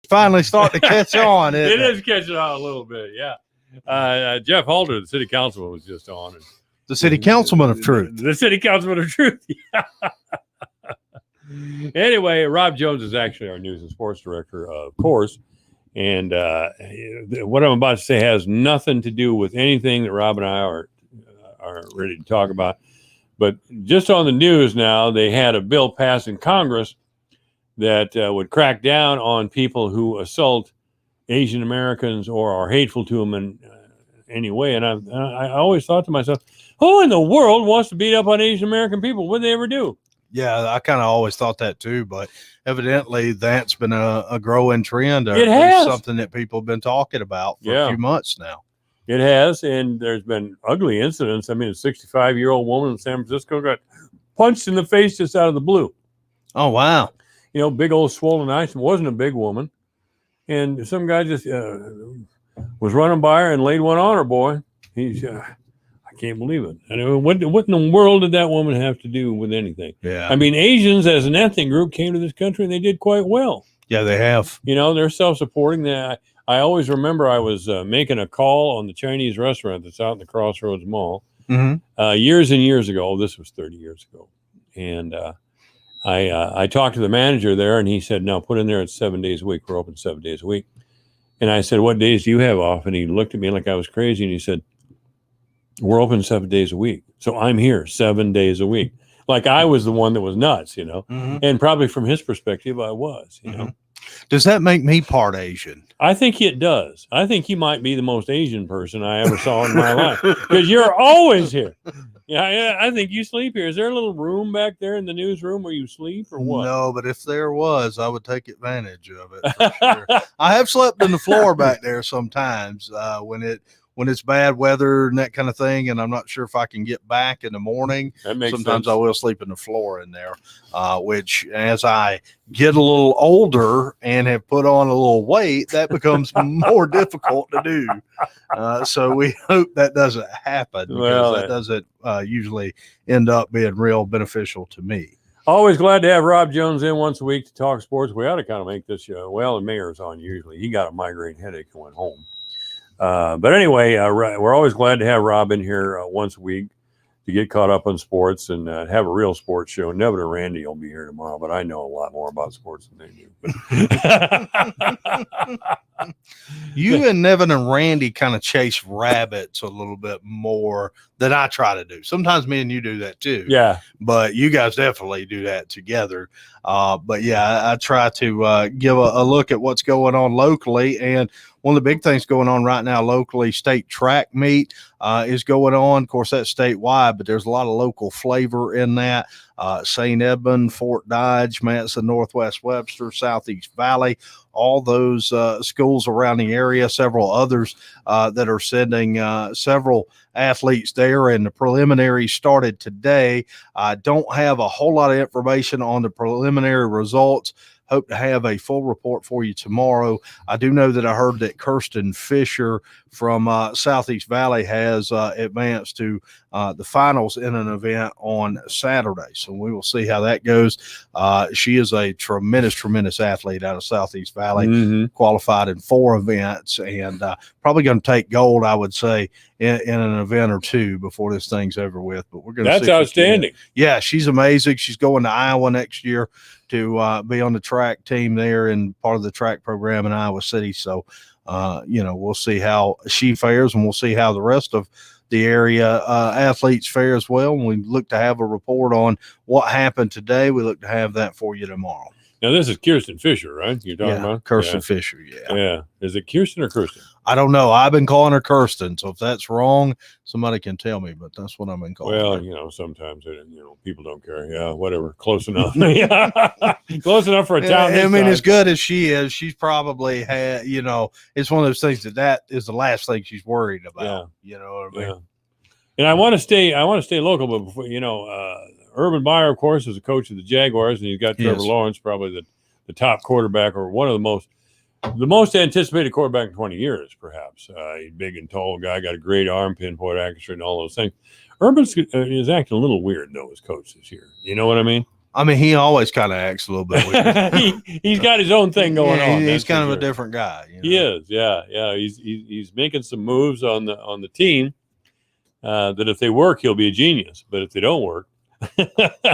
finally starting to catch on. It Isn't it? is catching on a little bit, yeah. Jeff Halter, the city councilman, was just on. And The city councilman of truth. The city councilman of truth. Yeah. Anyway, Rob Jones is actually our news and sports director, of course. And what I'm about to say has nothing to do with anything that Rob and I are ready to talk about. But just on the news now, they had a bill passed in Congress that would crack down on people who assault Asian Americans or are hateful to them in any way. And I always thought to myself, who in the world wants to beat up on Asian American people? What did they ever do? Yeah, I kind of always thought that too, but evidently that's been a growing trend. It has. Something that people have been talking about for a few months now. It has, and there's been ugly incidents. I mean, a 65-year-old woman in San Francisco got punched in the face just out of the blue. Oh, wow. You know, big old swollen eyes. It wasn't a big woman. And some guy just was running by her and laid one on her, boy. He's, I can't believe it. I mean, what in the world did that woman have to do with anything? Yeah. I mean, Asians as an ethnic group came to this country and they did quite well. Yeah, they have. You know, they're self-supporting. I always remember I was making a call on the Chinese restaurant that's out in the Crossroads Mall years and years ago. This was 30 years ago. And I talked to the manager there, and he said, no, put in there it's 7 days a week. We're open 7 days a week. And I said, what days do you have off? And he looked at me like I was crazy, and he said, we're open 7 days a week. So I'm here 7 days a week. Like I was the one that was nuts, you know. And probably from his perspective, I was, you know. Does that make me part Asian? I think it does. I think you might be the most Asian person I ever saw in my life because you're always here. Yeah, I think you sleep here. Is there a little room back there in the newsroom where you sleep or what? No, but if there was, I would take advantage of it. For sure. I have slept in the floor back there sometimes when it's bad weather and that kind of thing, and I'm not sure if I can get back in the morning. That makes Sometimes sense. I will sleep in the floor in there, which as I get a little older and have put on a little weight, that becomes more difficult to do. So we hope that doesn't happen because Well, that doesn't usually end up being real beneficial to me. Always glad to have Rob Jones in once a week to talk sports. We ought to kind of make this show. Well, the mayor's on usually. He got a migraine headache and went home. But anyway, we're always glad to have Rob in here once a week to get caught up on sports and have a real sports show. Nevin and Randy will be here tomorrow, but I know a lot more about sports than they do. You and Nevin and Randy kind of chase rabbits a little bit more than I try to do. Sometimes me and you do that too. Yeah. But you guys definitely do that together. But yeah, I try to give a look at what's going on locally. And one of the big things going on right now locally, state track meet is going on. Of course, that's statewide, but there's a lot of local flavor in that. St. Edmund, Fort Dodge, Manson, Northwest Webster, Southeast Valley, all those schools around the area, several others that are sending several athletes there, and the preliminary started today. I don't have a whole lot of information on the preliminary results. Hope to have a full report for you tomorrow. I do know that I heard that Kirsten Fisher from Southeast Valley has advanced to the finals in an event on Saturday. So we will see how that goes. She is a tremendous athlete out of Southeast Valley, qualified in 4 events, and probably going to take gold, I would say, in an event or 2 before this thing's over with. But we're going to. That's outstanding. Yeah, she's amazing. She's going to Iowa next year to be on the track team there and part of the track program in Iowa City. So, we'll see how she fares, and we'll see how the rest of the area athletes fare as well. And we look to have a report on what happened today. We look to have that for you tomorrow. Now, this is Kirsten Fisher, right? You're talking about? Kirsten Fisher, Yeah. Is it Kirsten or Kirsten? I don't know. I've been calling her Kirsten. So if that's wrong, somebody can tell me, but that's what I've been calling her. Well, sometimes, people don't care. Yeah, whatever. Close enough. Close enough for a town. I mean, as good as she is, she's probably had, it's one of those things that is the last thing she's worried about. You know what I mean? Yeah. And I want to stay local, but before, Urban Meyer, of course, is a coach of the Jaguars, and you've got Trevor Lawrence, probably the top quarterback, or one of the most anticipated quarterback in 20 years, perhaps. He's big and tall guy, got a great arm, pinpoint accuracy, and all those things. Urban is acting a little weird, though, as coach this year. You know what I mean? I mean, he always kind of acts a little bit weird. He's got his own thing going on. He's that's kind for of sure. a different guy. You know? He is, yeah. He's making some moves on the team that if they work, he'll be a genius. But if they don't work,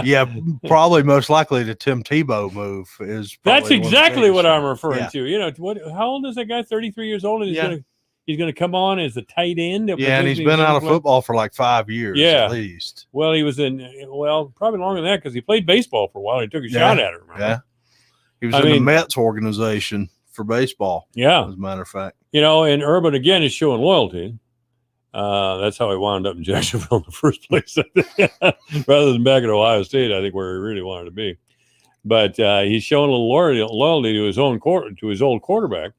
Yeah, probably most likely the Tim Tebow move is. that's probably one of the exactly what biggest. I'm referring Yeah. to. You know, how old is that guy? 33 years old, and Yeah. he's gonna come on as the tight end. Yeah, and he's been out of football for like 5 years Yeah. at least. Well, he was probably longer than that because he played baseball for a while. He took a shot at it. Remember? Yeah. He was I in the mean- Mets organization for baseball, Yeah. as a matter of fact. You know, and Urban again is showing loyalty. That's how he wound up in Jacksonville in the first place, rather than back at Ohio State. I think where he really wanted to be. But he's showing a little loyalty to his own to his old quarterback.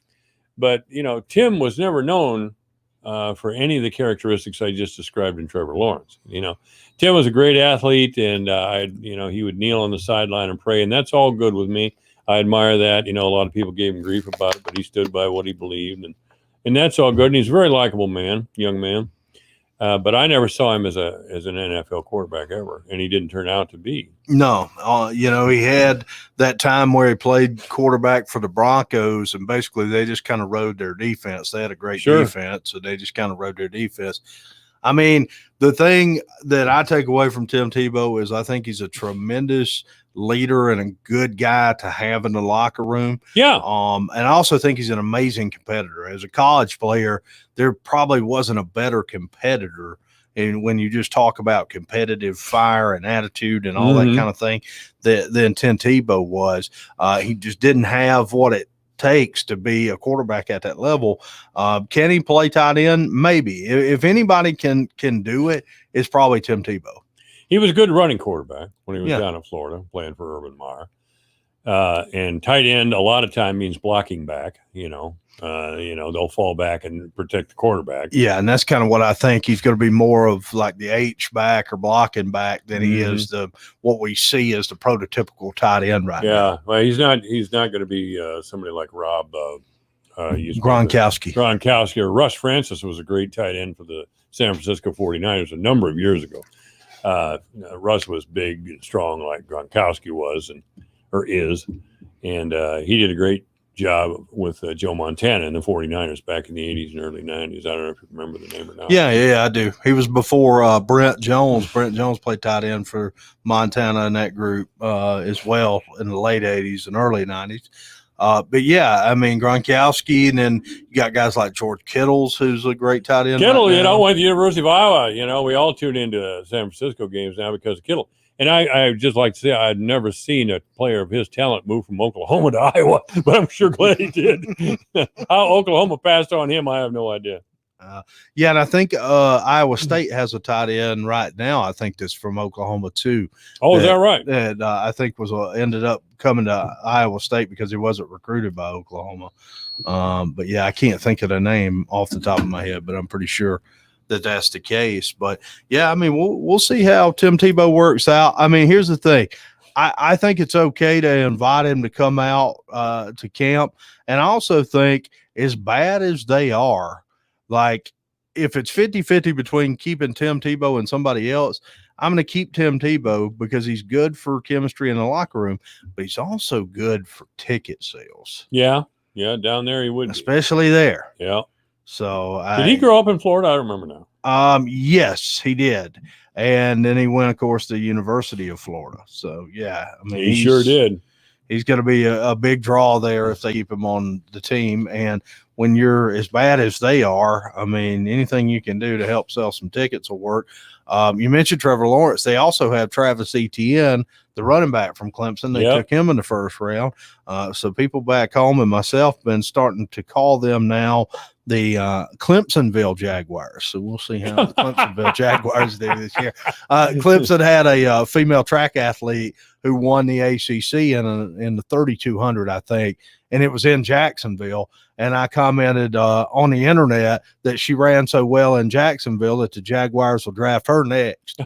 But you know, Tim was never known for any of the characteristics I just described in Trevor Lawrence. You know, Tim was a great athlete, and he would kneel on the sideline and pray, and that's all good with me. I admire that. You know, a lot of people gave him grief about it, but he stood by what he believed, and that's all good. And he's a very likable man, young man. But I never saw him as an NFL quarterback ever, and he didn't turn out to be. No, he had that time where he played quarterback for the Broncos, and basically they just kind of rode their defense. They had a great Sure. defense, so they just kind of rode their defense. I mean, the thing that I take away from Tim Tebow is I think he's a tremendous leader and a good guy to have in the locker room. Yeah. And I also think he's an amazing competitor. As a college player, there probably wasn't a better competitor. And when you just talk about competitive fire and attitude and all that Mhm. kind of thing, than Tim Tebow was, he just didn't have what it takes to be a quarterback at that level. Can he play tight end? Maybe. If anybody can do it, it's probably Tim Tebow. He was a good running quarterback when he was Yeah. down in Florida playing for Urban Meyer. And tight end a lot of time means blocking back. They'll fall back and protect the quarterback. Yeah, and that's kind of what I think. He's going to be more of like the H back or blocking back than he is what we see as the prototypical tight end right now. Yeah, well, he's not going to be somebody like Rob Gronkowski. or Russ Francis was a great tight end for the San Francisco 49ers a number of years ago. Russ was big and strong like Gronkowski was or is, and he did a great job with Joe Montana and the 49ers back in the 80s and early 90s. I don't know if you remember the name or not. Yeah, I do. He was before Brent Jones. Brent Jones played tight end for Montana in that group as well in the late 80s and early 90s. But yeah, I mean, Gronkowski, and then you got guys like George Kittles, who's a great tight end. Kittle, right now. went to the University of Iowa. We all tune into San Francisco games now because of Kittle. And I just like to say I'd never seen a player of his talent move from Oklahoma to Iowa, but I'm sure glad he did. How Oklahoma passed on him, I have no idea. Yeah, and I think Iowa State has a tight end right now. I think that's from Oklahoma too. Oh, is that right? That I think was ended up coming to Iowa State because he wasn't recruited by Oklahoma. But yeah, I can't think of the name off the top of my head, but I'm pretty sure that's the case. But yeah, I mean, we'll see how Tim Tebow works out. I mean, here's the thing. I think it's okay to invite him to come out to camp. And I also think as bad as they are, like if it's 50-50 between keeping Tim Tebow and somebody else, I'm going to keep Tim Tebow because he's good for chemistry in the locker room, but he's also good for ticket sales. Yeah, down there he would be. Especially there. Yeah. So Did he grow up in Florida? I don't remember now. Yes, he did. And then he went, of course, to the University of Florida. So yeah, I mean, He sure did. He's going to be a big draw there if they keep him on the team. And when you're as bad as they are, I mean, anything you can do to help sell some tickets will work. You mentioned Trevor Lawrence. They also have Travis Etienne, the running back from Clemson. They took him in the first round. So people back home and myself been starting to call them now the Clemsonville Jaguars. So we'll see how the Clemsonville Jaguars do this year. Clemson had a female track athlete who won the ACC in the 3,200, I think, and it was in Jacksonville. And I commented on the internet that she ran so well in Jacksonville that the Jaguars will draft her next.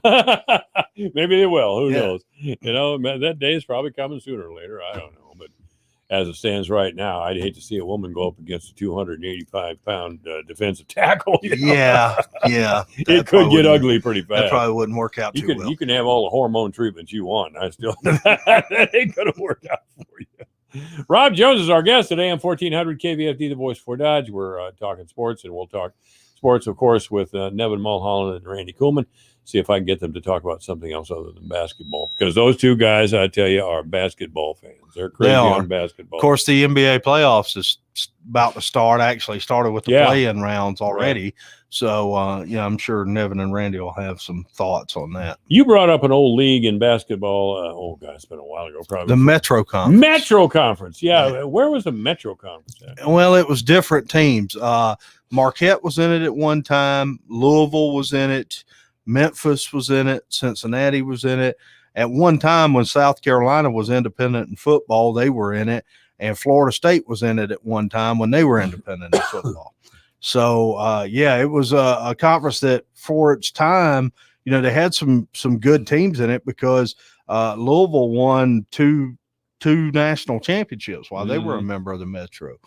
Maybe they will. Who knows? That day is probably coming sooner or later. I don't know. But as it stands right now, I'd hate to see a woman go up against a 285-pound defensive tackle. You know? Yeah. It That could probably get wouldn't- ugly pretty fast. That probably wouldn't work out You too can well. you can have all the hormone treatments you want. I still that ain't gonna work out for you. Rob Jones is our guest today on 1400 KVFD, the voice for Dodge. We're talking sports, and we'll talk sports, of course, with Nevin Mulholland and Randy Kuhlman. See if I can get them to talk about something else other than basketball, because those two guys, I tell you, are basketball fans. They're crazy on basketball. Of course, the NBA playoffs is about to start. Actually, started with the play-in rounds already. Right. So, I'm sure Nevin and Randy will have some thoughts on that. You brought up an old league in basketball. It's been a while ago, probably. The Metro Conference. Metro Conference. Yeah. Where was the Metro Conference at? Well, it was different teams. Marquette was in it at one time. Louisville was in it. Memphis was in it. Cincinnati was in it. At one time, when South Carolina was independent in football, they were in it. And Florida State was in it at one time when they were independent in football. So, it was a conference that for its time, they had some good teams in it, because Louisville won two national championships while they were a member of the Metro.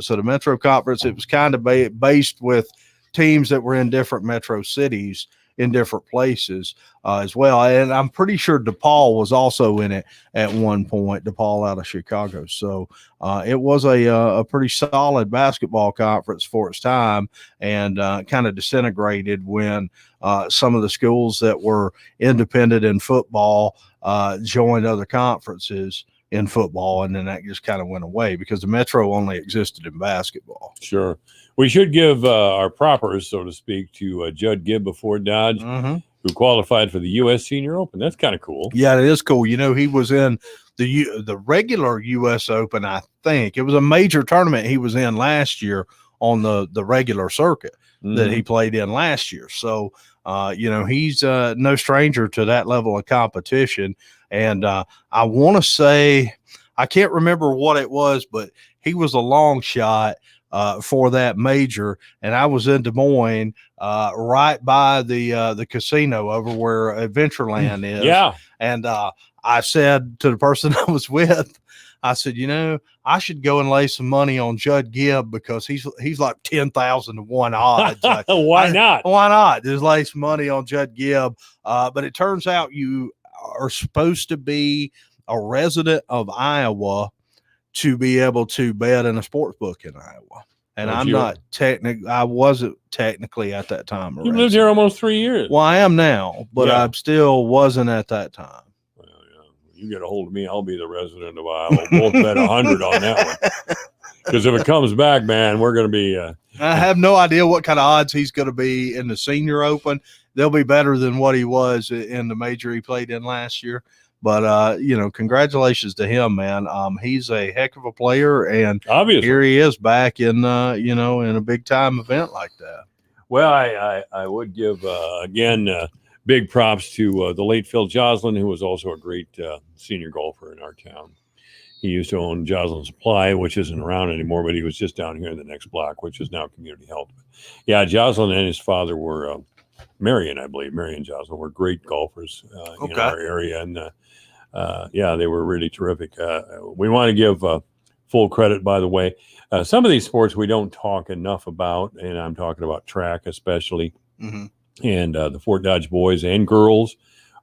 So the Metro Conference, it was kind of based with teams that were in different metro cities in different places as well. And I'm pretty sure DePaul was also in it at one point, DePaul out of Chicago. So it was a pretty solid basketball conference for its time, and kind of disintegrated when some of the schools that were independent in football joined other conferences in football, and then that just kind of went away because the Metro only existed in basketball. Sure. We should give our propers, so to speak, to Judd Gibb before Dodge, who qualified for the U.S. Senior Open. That's kind of cool. Yeah, it is cool. He was in the regular U.S. Open, I think. It was a major tournament he was in last year on the regular circuit that he played in last year. So, he's no stranger to that level of competition. And I want to say, I can't remember what it was, but he was a long shot for that major, and I was in Des Moines, right by the casino over where Adventureland is. Yeah. And I said to the person I was with, I said, I should go and lay some money on Judd Gibb, because he's like 10,000 to 1 odds. Why not? Why not? Just lay some money on Judd Gibb. But it turns out you are supposed to be a resident of Iowa to be able to bet in a sports book in Iowa. And I wasn't technically at that time. You lived here almost 3 years. Well, I am now, but I still wasn't at that time. Well, you get a hold of me, I'll be the resident of Iowa. We'll bet 100 on that one. Because if it comes back, man, we're going to be. I have no idea what kind of odds he's going to be in the Senior Open. They'll be better than what he was in the major he played in last year. But, congratulations to him, man. He's a heck of a player, and obviously here he is back in, in a big time event like that. Well, I would give, again, big props to the late Phil Joslin, who was also a great senior golfer in our town. He used to own Joslin Supply, which isn't around anymore, but he was just down here in the next block, which is now Community Health. Yeah, Joslin and his father were Marion Joslin were great golfers in our area. And, they were really terrific. We want to give full credit, by the way. Some of these sports we don't talk enough about, and I'm talking about track especially. And the Fort Dodge boys and girls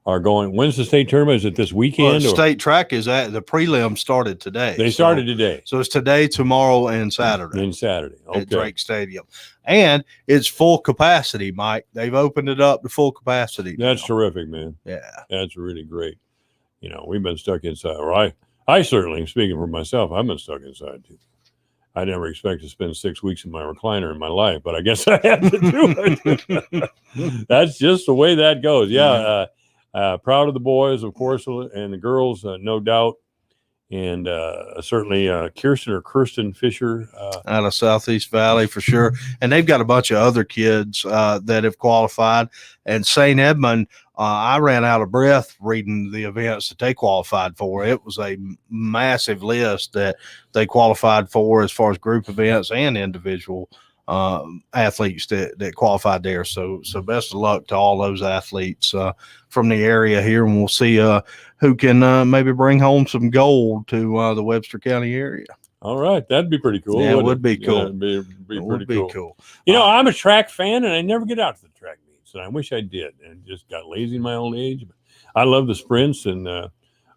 are going. When's the state tournament? Is it this weekend? Well, state track is at the prelim started today. They started today. So it's today, tomorrow, and Saturday. Okay. At Drake Stadium. And it's full capacity, Mike. They've opened it up to full capacity. That's terrific, man. Yeah. That's really great. We've been stuck inside. Or I certainly, speaking for myself, I've been stuck inside too. I never expect to spend 6 weeks in my recliner in my life, but I guess I have to do it. That's just the way that goes. Yeah. Proud of the boys, of course, and the girls, no doubt. And certainly Kirsten Fisher. Out of Southeast Valley for sure. And they've got a bunch of other kids that have qualified. And St. Edmund, I ran out of breath reading the events that they qualified for. It was a massive list that they qualified for as far as group events and individual athletes that qualified there. So best of luck to all those athletes from the area here, and we'll see who can maybe bring home some gold to the Webster County area. All right, that'd be pretty cool. Yeah, it would be cool. Yeah, it'd be pretty cool. Cool. You know, I'm a track fan, and I never get out to the track meets, and I wish I did, and just got lazy in my old age. But I love the sprints, and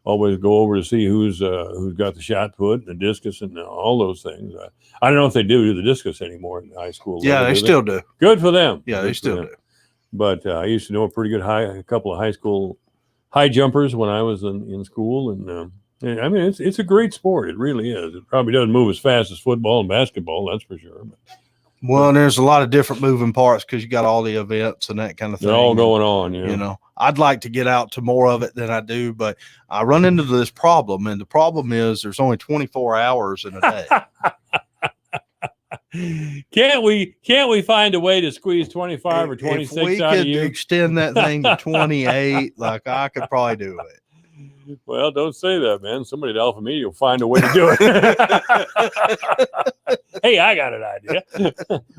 always go over to see who's got the shot put, and the discus, and all those things. I don't know if they do the discus anymore in high school. Yeah, they still do. Good for them. Yeah, they still do. But I used to know a couple of high school high jumpers when I was in school, and I mean, it's a great sport. It really is. It probably doesn't move as fast as football and basketball, that's for sure. But, well, and there's a lot of different moving parts because you got all the events and that kind of thing. They're all going on, yeah. You know, I'd like to get out to more of it than I do, but I run into this problem, and the problem is there's only 24 hours in a day. Can't we find a way to squeeze 25 or 26 if we out of could you? extend that thing to 28, like I could probably do it. Well, don't say that, man. Somebody at Alpha Media will find a way to do it. Hey, I got an idea.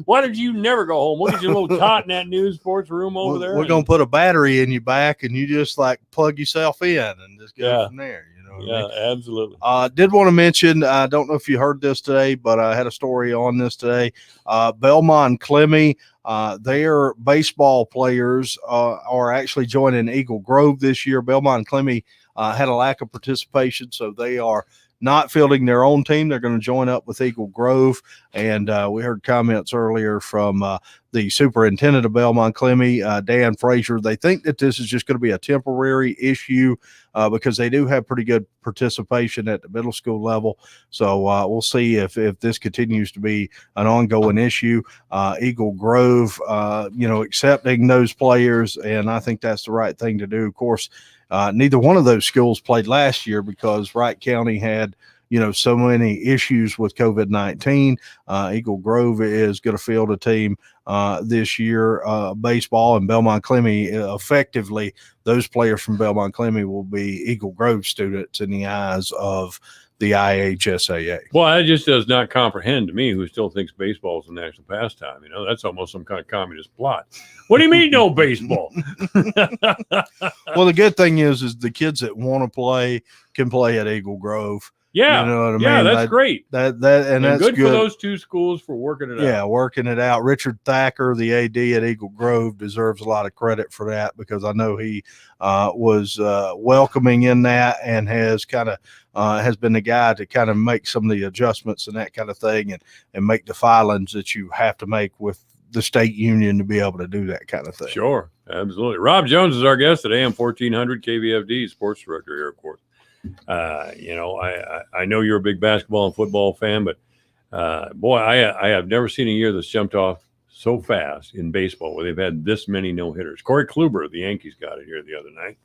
Why did you never go home? We'll get you a little cot in that news sports room over there. We're going to put a battery in your back, and you just like plug yourself in and just go from there. You know what I mean? Absolutely. Did want to mention, I don't know if you heard this today, but I had a story on this today. Belmont Clemmy, their baseball players are actually joining Eagle Grove this year. Belmont Clemmy had a lack of participation, so they are not fielding their own team. They're going to join up with Eagle Grove. And we heard comments earlier from the superintendent of Belmont Clemmy, Dan Frazier. They think that this is just going to be a temporary issue because they do have pretty good participation at the middle school level. So we'll see if this continues to be an ongoing issue. Eagle Grove, accepting those players, and I think that's the right thing to do. Of course, neither one of those schools played last year because Wright County had, so many issues with COVID-19. Eagle Grove is going to field a team this year, baseball, and Belmont Clemmy, effectively, those players from Belmont Clemmy will be Eagle Grove students in the eyes of the IHSAA. Well, that just does not comprehend to me, who still thinks baseball is a national pastime. That's almost some kind of communist plot. What do you mean no baseball? Well, the good thing is the kids that want to play can play at Eagle Grove. Yeah, you know what I mean? Yeah, that's great. And that's good for those two schools for working it out. Yeah, working it out. Richard Thacker, the AD at Eagle Grove, deserves a lot of credit for that because I know he was welcoming in that and has kind of has been the guy to kind of make some of the adjustments and that kind of thing and make the filings that you have to make with the state union to be able to do that kind of thing. Sure, absolutely. Rob Jones is our guest at AM 1400 KVFD, sports director here, of course. I know you're a big basketball and football fan, but boy, I have never seen a year that's jumped off so fast in baseball where they've had this many no-hitters. Corey Kluber of the Yankees got it here the other night,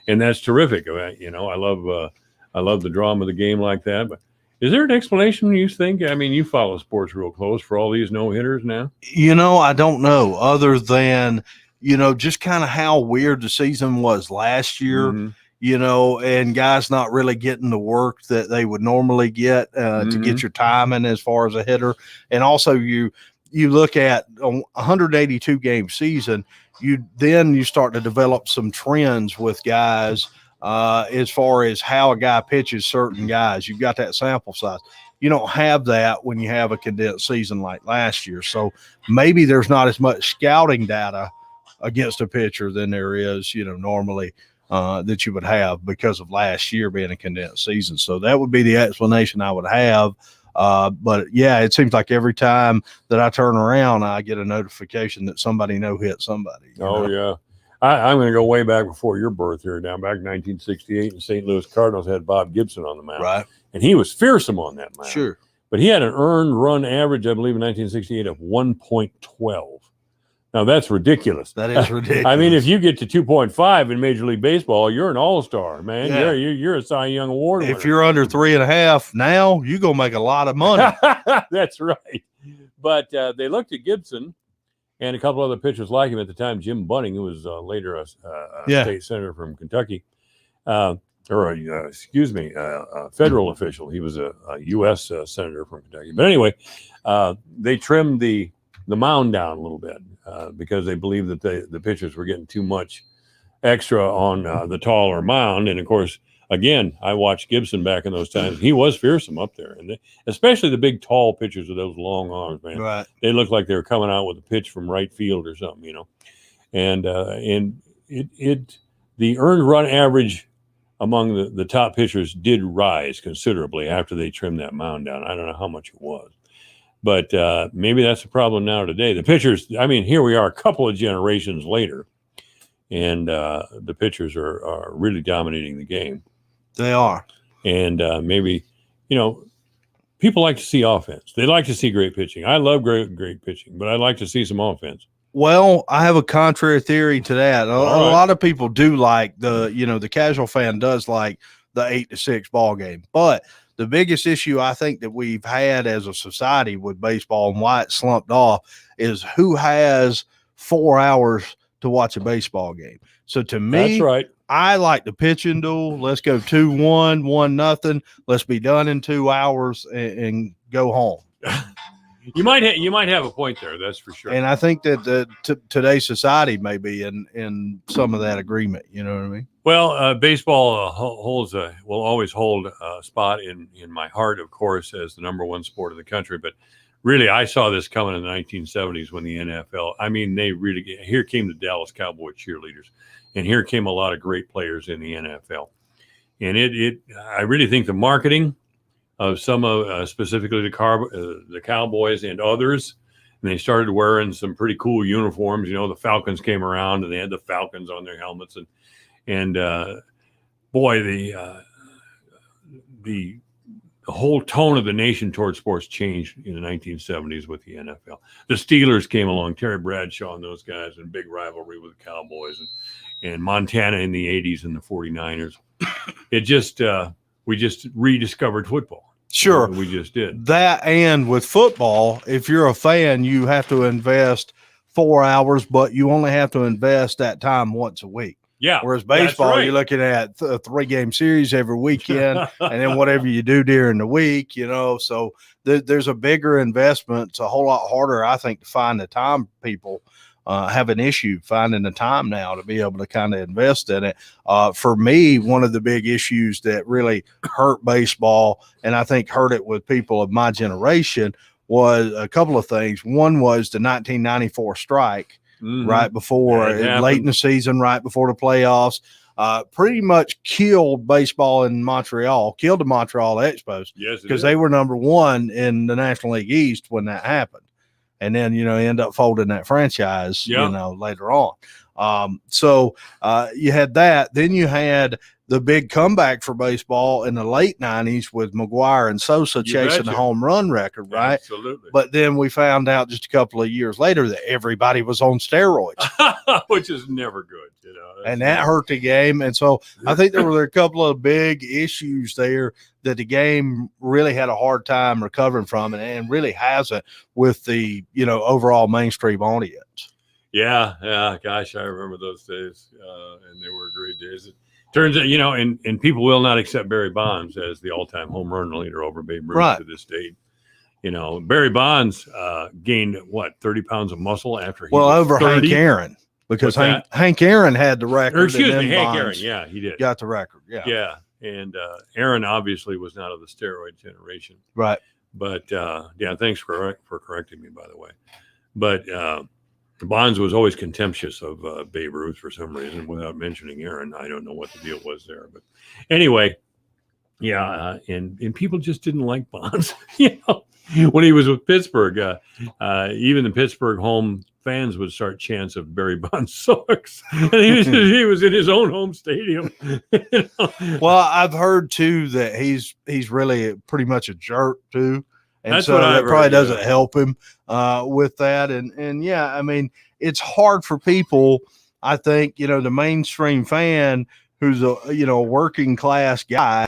and that's terrific. I love the drama of the game like that. But is there an explanation, you think? I mean, you follow sports real close for all these no-hitters now. I don't know, other than just kind of how weird the season was last year. Mm-hmm. And guys not really getting the work that they would normally get to get your timing as far as a hitter. And also you look at a 182 game season, you start to develop some trends with guys as far as how a guy pitches certain guys. You've got that sample size. You don't have that when you have a condensed season like last year. So maybe there's not as much scouting data against a pitcher than there is, normally. That you would have because of last year being a condensed season. So that would be the explanation I would have. But yeah, it seems like every time that I turn around, I get a notification that somebody hit somebody. Yeah. I'm going to go way back before your birth here. Down back in 1968, the St. Louis Cardinals had Bob Gibson on the mound. Right. And he was fearsome on that mound. Sure. But he had an earned run average, I believe, in 1968 of 1.12. Now, that's ridiculous. That is ridiculous. I mean, if you get to 2.5 in Major League Baseball, you're an all-star, man. Yeah. You're a Cy Young Award winner. If you're under 3.5 now, you're going to make a lot of money. That's right. But they looked at Gibson and a couple other pitchers like him at the time. Jim Bunning, who was later a state senator from Kentucky, a federal official. He was a U.S. senator from Kentucky. But anyway, they trimmed the the mound down a little bit because they believed that the pitchers were getting too much extra on the taller mound. And of course, again, I watched Gibson back in those times. He was fearsome up there, and especially the big, tall pitchers with those long arms, man. Right. They looked like they were coming out with a pitch from right field or something, you know. And the earned run average among the top pitchers did rise considerably after they trimmed that mound down. I don't know how much it was, but maybe that's a problem now today. The pitchers, I mean, here we are a couple of generations later, and the pitchers are really dominating the game. They are. And maybe, you know, people like to see offense. They like to see great pitching. I love great pitching, but I'd like to see some offense. Well, I have a contrary theory to that. A right. lot of people do like the casual fan does like the 8-6 ball game. But the biggest issue I think that we've had as a society with baseball and why it slumped off is who has 4 hours to watch a baseball game. So to me, That's right. I like the pitching duel. Let's go 2-1, 1-0. Let's be done in 2 hours and go home. You might have a point there. That's for sure. And I think that today's society may be in some of that agreement. You know what I mean? Well, baseball will always hold a spot in my heart, of course, as the number one sport in the country. But really, I saw this coming in the 1970s when the NFL. I mean, here came the Dallas Cowboy cheerleaders, and here came a lot of great players in the NFL. And I really think the marketing of some of specifically the Cowboys and others, and they started wearing some pretty cool uniforms. You know, the Falcons came around and they had the Falcons on their helmets, and boy, the whole tone of the nation towards sports changed in the 1970s with the NFL. The Steelers came along, Terry Bradshaw and those guys, and big rivalry with the Cowboys, and Montana in the 80s and the 49ers. We just rediscovered football. Sure. We just did that. And with football, if you're a fan, you have to invest 4 hours, but you only have to invest that time once a week. Yeah. Whereas baseball, right. You're looking at a 3-game series every weekend, and then whatever you do during the week, you know. So there's a bigger investment. It's a whole lot harder, I think, to find the time. People have an issue finding the time now to be able to kind of invest in it. For me, one of the big issues that really hurt baseball, and I think hurt it with people of my generation, was a couple of things. One was the 1994 strike. Mm-hmm. Right before late in the season, right before the playoffs, pretty much killed baseball in Montreal, killed the Montreal Expos. Yes, because they were number one in the National League East when that happened. And then, end up folding that franchise, later on. So you had that. Then you had the big comeback for baseball in the late 90s with McGuire and Sosa chasing the home run record, right? Absolutely. But then we found out just a couple of years later that everybody was on steroids. Which is never good, and that hurt the game. And so I think there were a couple of big issues there that the game really had a hard time recovering from, and really hasn't with the, overall mainstream audience. Yeah. Gosh, I remember those days, and they were great days. It turns out, and people will not accept Barry Bonds as the all-time home run leader over Babe Ruth to this date. Barry Bonds gained 30 pounds of muscle after he was over 30. Hank Aaron, because Hank Aaron had the record. Or excuse me, Hank Bonds Aaron. Yeah, he did. Got the record. Yeah. Yeah. And Aaron obviously was not of the steroid generation. Right. But thanks for correcting me, by the way. But Bonds was always contemptuous of Babe Ruth for some reason, without mentioning Aaron. I don't know what the deal was there, but anyway, and people just didn't like Bonds. When he was with Pittsburgh, even the Pittsburgh home fans would start chants of Barry Bonds sucks, and he was in his own home stadium. Well, I've heard too that he's really pretty much a jerk too. And that's so what that probably doesn't help him with that. And yeah, I mean, it's hard for people. I think, the mainstream fan who's a working class guy